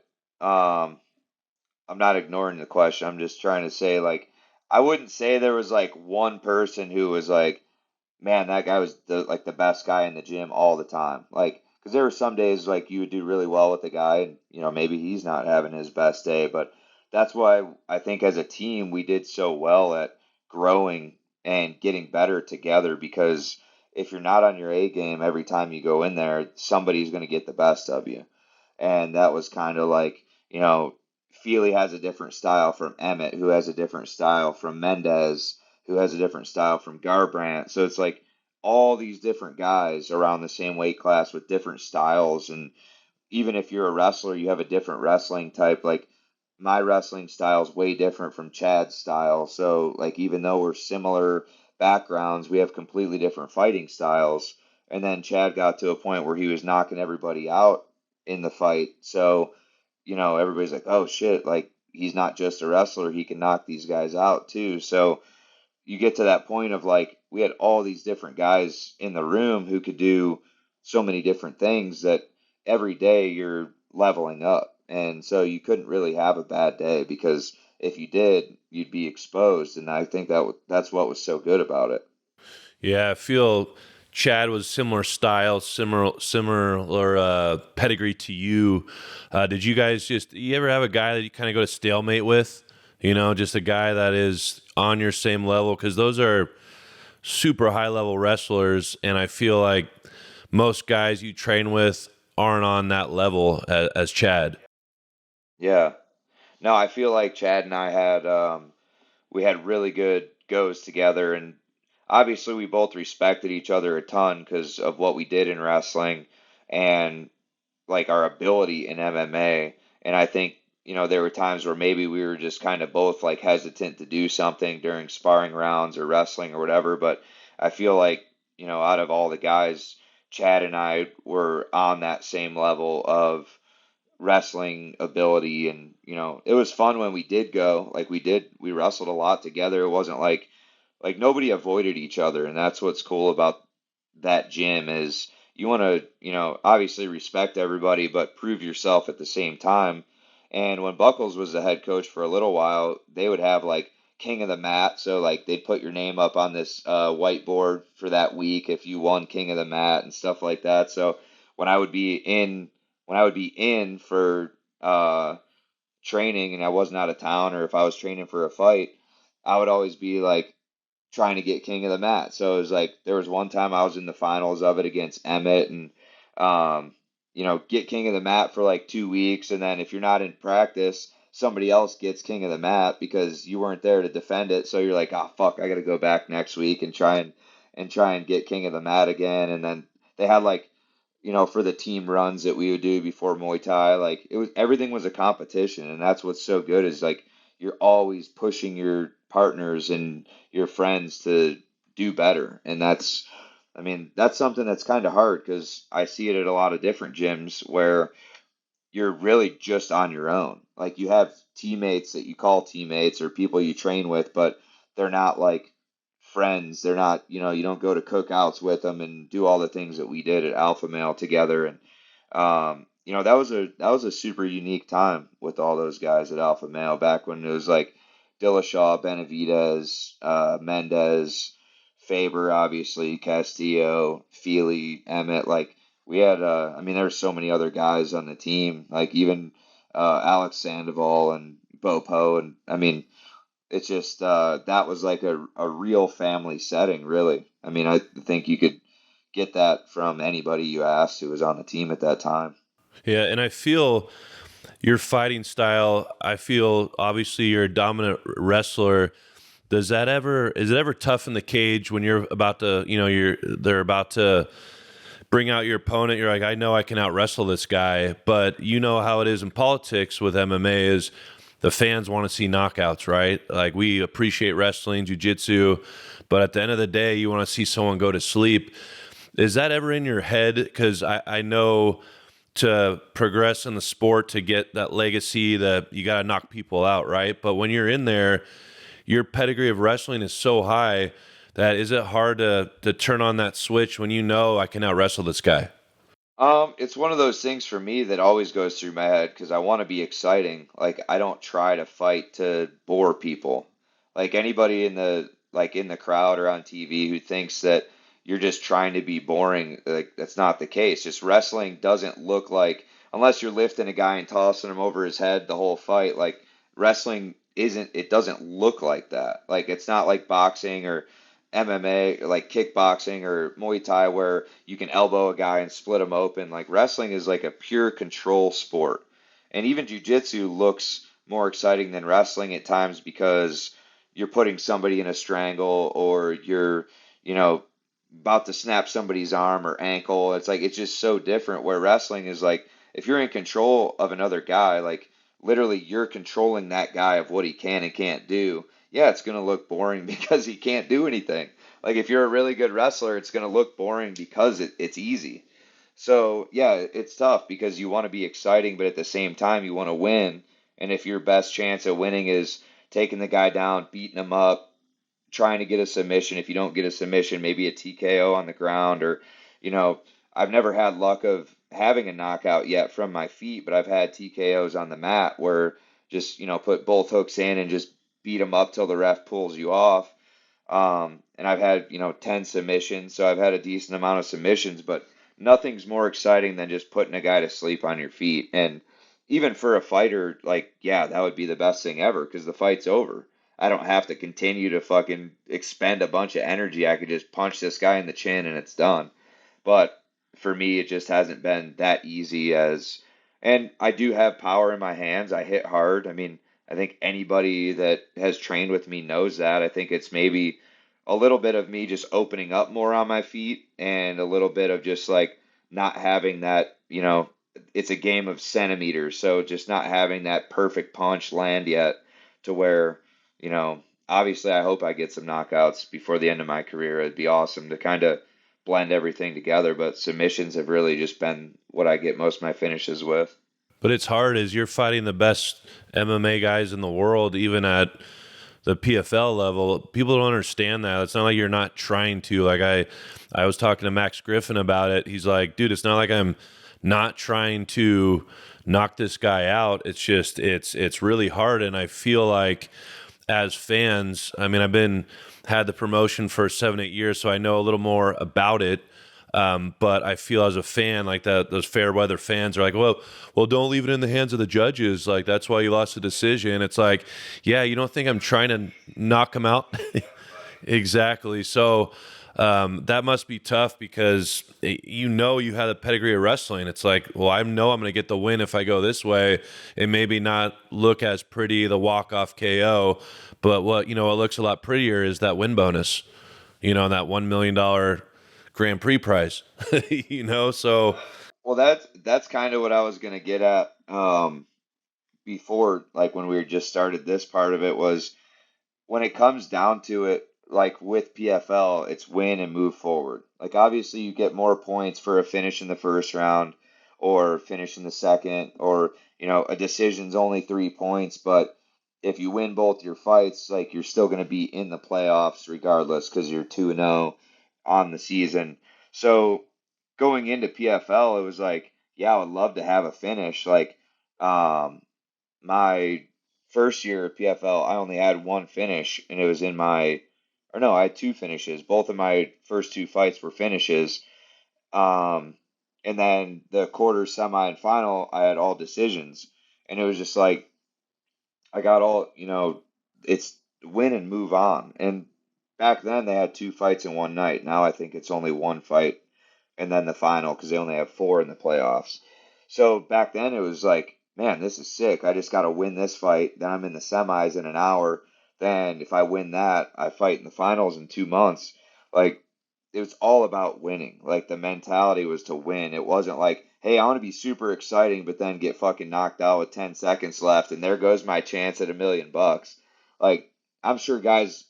I'm not ignoring the question. I'm just trying to say like I wouldn't say there was like one person who was like, man, that guy was the best guy in the gym all the time. Like, because there were some days like you would do really well with the guy, and maybe he's not having his best day. But that's why I think as a team we did so well at growing and getting better together. Because if you're not on your A game every time you go in there, somebody's going to get the best of you. And that was kind of like Feely has a different style from Emmett, who has a different style from Mendez, who has a different style from Garbrandt. So it's like all these different guys around the same weight class with different styles. And even if you're a wrestler, you have a different wrestling type. Like my wrestling style is way different from Chad's style. So like even though we're similar backgrounds, we have completely different fighting styles. And then Chad got to a point where he was knocking everybody out in the fight. So, everybody's like, oh shit, like he's not just a wrestler, he can knock these guys out too. So you get to that point of like we had all these different guys in the room who could do so many different things that every day you're leveling up. And so you couldn't really have a bad day because if you did, you'd be exposed. And I think that's what was so good about it. Yeah, I feel Chad was similar style, similar pedigree to you. Did you guys you ever have a guy that you kind of go to stalemate with? You know, just a guy that is on your same level, because those are super high level wrestlers, and I feel like most guys you train with aren't on that level as Chad. Yeah. No, I feel like Chad and I had we had really good goes together, and obviously we both respected each other a ton because of what we did in wrestling and like our ability in MMA. And I think, there were times where maybe we were just kind of both like hesitant to do something during sparring rounds or wrestling or whatever. But I feel like, out of all the guys, Chad and I were on that same level of wrestling ability. And it was fun when we did go, like we wrestled a lot together. It wasn't like nobody avoided each other, and that's what's cool about that gym is you want to, obviously respect everybody, but prove yourself at the same time. And when Buckles was the head coach for a little while, they would have like king of the mat. So like they'd put your name up on this whiteboard for that week if you won king of the mat and stuff like that. So when I would be in, when I would be in for training and I wasn't out of town, or if I was training for a fight, I would always be like trying to get king of the mat. So it was like there was one time I was in the finals of it against Emmett, and get king of the mat for like 2 weeks, and then if you're not in practice, somebody else gets king of the mat because you weren't there to defend it. So you're like, oh fuck, I got to go back next week and try and get king of the mat again. And then they had like for the team runs that we would do before Muay Thai, like everything was a competition, and that's what's so good is like you're always pushing your partners and your friends to do better. And that's something that's kind of hard because I see it at a lot of different gyms where you're really just on your own. Like you have teammates that you call teammates or people you train with, but they're not like friends. They're not, you don't go to cookouts with them and do all the things that we did at Alpha Male together. And that was a super unique time with all those guys at Alpha Male back when it was like Dillashaw, Benavidez, Mendez, Faber, obviously, Castillo, Feely, Emmett. Like we had, there were so many other guys on the team, like even Alex Sandoval and Bo Po, and it's just that was like a real family setting, really. I think you could get that from anybody you asked who was on the team at that time. Yeah, and I feel your fighting style, I feel obviously you're a dominant wrestler. Is it ever tough in the cage when you're about to, they're about to bring out your opponent? You're like, I know I can out wrestle this guy, but you know how it is in politics with MMA is the fans want to see knockouts, right? Like we appreciate wrestling, jiu-jitsu, but at the end of the day, you want to see someone go to sleep. Is that ever in your head? Because I know to progress in the sport, to get that legacy, that you got to knock people out, right? But when you're in there, your pedigree of wrestling is so high that is it hard to turn on that switch when you know I can out wrestle this guy? It's one of those things for me that always goes through my head because I want to be exciting. Like I don't try to fight to bore people. Like anybody in the crowd or on TV who thinks that you're just trying to be boring, like that's not the case. Just wrestling doesn't look like unless you're lifting a guy and tossing him over his head the whole fight, like wrestling isn't it doesn't look like that. Like it's not like boxing or MMA, like kickboxing or Muay Thai, where you can elbow a guy and split him open. Like wrestling is like a pure control sport. And even jiu-jitsu looks more exciting than wrestling at times because you're putting somebody in a strangle or you're, you know, about to snap somebody's arm or ankle. It's like it's just so different where wrestling is like if you're in control of another guy, like literally you're controlling that guy of what he can and can't do. Yeah, it's going to look boring because he can't do anything. Like if you're a really good wrestler, it's going to look boring because it's easy. So, yeah, it's tough because you want to be exciting, but at the same time, you want to win. And if your best chance of winning is taking the guy down, beating him up, trying to get a submission, if you don't get a submission, maybe a TKO on the ground, or, you know, I've never had luck of having a knockout yet from my feet, but I've had TKOs on the mat where just, put both hooks in and just beat them up till the ref pulls you off. And I've had, 10 submissions, so I've had a decent amount of submissions, but nothing's more exciting than just putting a guy to sleep on your feet. And even for a fighter, like, yeah, that would be the best thing ever because the fight's over. I don't have to continue to fucking expend a bunch of energy. I could just punch this guy in the chin and it's done. But for me, it just hasn't been that easy and I do have power in my hands. I hit hard. I mean, I think anybody that has trained with me knows that. I think it's maybe a little bit of me just opening up more on my feet and a little bit of just like not having that, it's a game of centimeters. So just not having that perfect punch land yet to where, obviously I hope I get some knockouts before the end of my career. It'd be awesome to kind of blend everything together, but submissions have really just been what I get most of my finishes with. But it's hard as you're fighting the best MMA guys in the world, even at the PFL level. People don't understand that. It's not like you're not trying to. Like I was talking to Max Griffin about it. He's like, dude, it's not like I'm not trying to knock this guy out. It's just it's really hard. And I feel like as fans, I mean, had the promotion for 7-8 years, so I know a little more about it. But I feel as a fan, like those fair weather fans are like, well, don't leave it in the hands of the judges. Like that's why you lost the decision. It's like, yeah, you don't think I'm trying to knock him out? Exactly. So that must be tough because you have the pedigree of wrestling. It's like, well, I know I'm going to get the win if I go this way. It maybe not look as pretty, the walk-off KO, but what looks a lot prettier is that win bonus. That $1 million Grand Prix prize, so. Well, that's kind of what I was gonna get at before, like when we were just started this part of it was when it comes down to it, like with PFL, it's win and move forward. Like obviously you get more points for a finish in the first round or finish in the second, or a decision's only 3 points, but if you win both your fights, like you're still gonna be in the playoffs regardless because you're 2-0 on the season. So going into PFL, it was like, yeah, I would love to have a finish. Like, my first year at PFL, I only had one finish, and it was or no, I had two finishes. Both of my first two fights were finishes. Um, and then the quarter, semi, and final, I had all decisions. And it was just like, I got all, it's win and move on. And back then they had two fights in one night. Now I think it's only one fight and then the final because they only have four in the playoffs. So back then it was like, man, this is sick. I just got to win this fight. Then I'm in the semis in an hour. Then if I win that, I fight in the finals in 2 months. Like it was all about winning. Like the mentality was to win. It wasn't like, hey, I want to be super exciting, but then get fucking knocked out with 10 seconds left, and there goes my chance at $1 million. Like I'm sure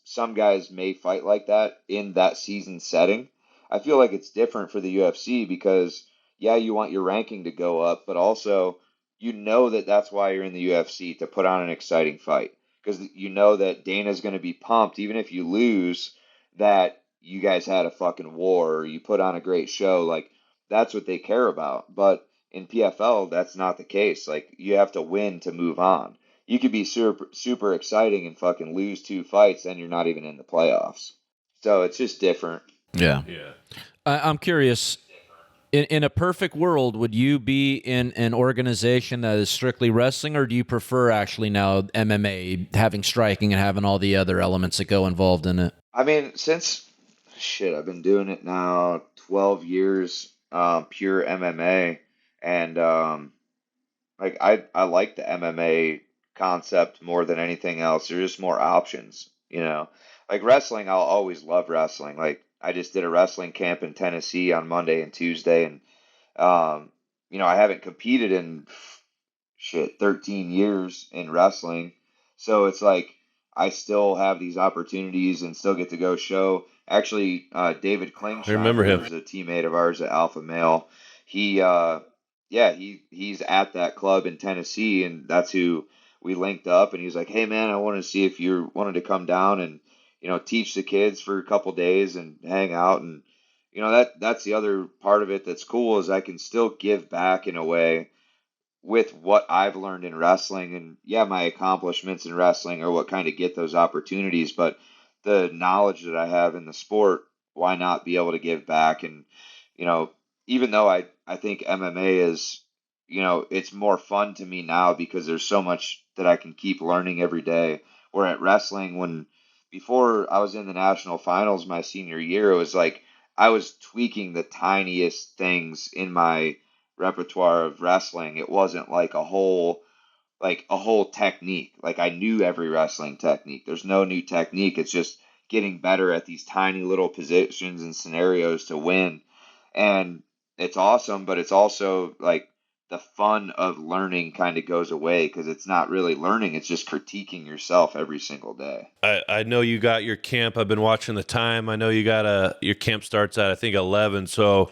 some guys may fight like that in that season setting. I feel like it's different for the UFC because, yeah, you want your ranking to go up, but also that that's why you're in the UFC to put on an exciting fight because you know that Dana's going to be pumped even if you lose that you guys had a fucking war or you put on a great show. Like that's what they care about. But in PFL, that's not the case. Like you have to win to move on. You could be super super exciting and fucking lose two fights, and you're not even in the playoffs. So it's just different. Yeah. I'm curious. In a perfect world, would you be in an organization that is strictly wrestling, or do you prefer actually now MMA, having striking and having all the other elements that go involved in it? I mean, I've been doing it now 12 years, pure MMA, and like I like the MMA concept more than anything else. There's just more options. Like wrestling, I'll always love wrestling. Like I just did a wrestling camp in Tennessee on Monday and Tuesday, and I haven't competed in 13 years in wrestling. So it's like I still have these opportunities and still get to go show. Actually, David I remember Klingsheimer, him. who's a teammate of ours at Alpha Male, he he's at that club in Tennessee, and that's who we linked up. And he's like, "Hey man, I want to see if you wanted to come down and teach the kids for a couple days and hang out." And that's the other part of it that's cool is I can still give back in a way with what I've learned in wrestling, and yeah, my accomplishments in wrestling are what kind of get those opportunities, but the knowledge that I have in the sport, why not be able to give back? And, you know, even though I think MMA is, it's more fun to me now because there's so much that I can keep learning every day. Where at wrestling, when before I was in the national finals my senior year, it was like I was tweaking the tiniest things in my repertoire of wrestling. It wasn't like a whole technique. Like I knew every wrestling technique. There's no new technique. It's just getting better at these tiny little positions and scenarios to win. And it's awesome, but it's also like the fun of learning kind of goes away because it's not really learning, it's just critiquing yourself every single day. I know you got your camp. I've been watching the time. I know you got your camp starts at I think 11. So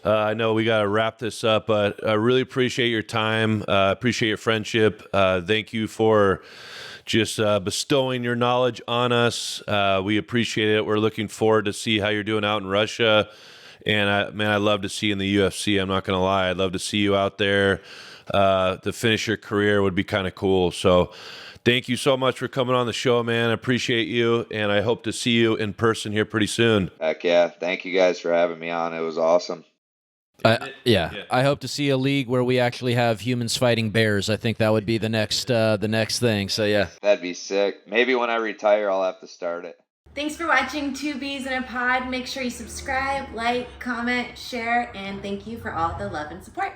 I know we got to wrap this up, but I really appreciate your time. Appreciate your friendship. Thank you for just bestowing your knowledge on us. We appreciate it. We're looking forward to see how you're doing out in Russia. And I'd love to see you in the UFC. I'm not going to lie. I'd love to see you out there. To finish your career would be kind of cool. So thank you so much for coming on the show, man. I appreciate you. And I hope to see you in person here pretty soon. Heck yeah. Thank you guys for having me on. It was awesome. I hope to see a league where we actually have humans fighting bears. I think that would be the next thing. So yeah, That'd be sick. Maybe when I retire, I'll have to start it. Thanks for watching Two Bees in a Pod. Make sure you subscribe, like, comment, share, and thank you for all the love and support.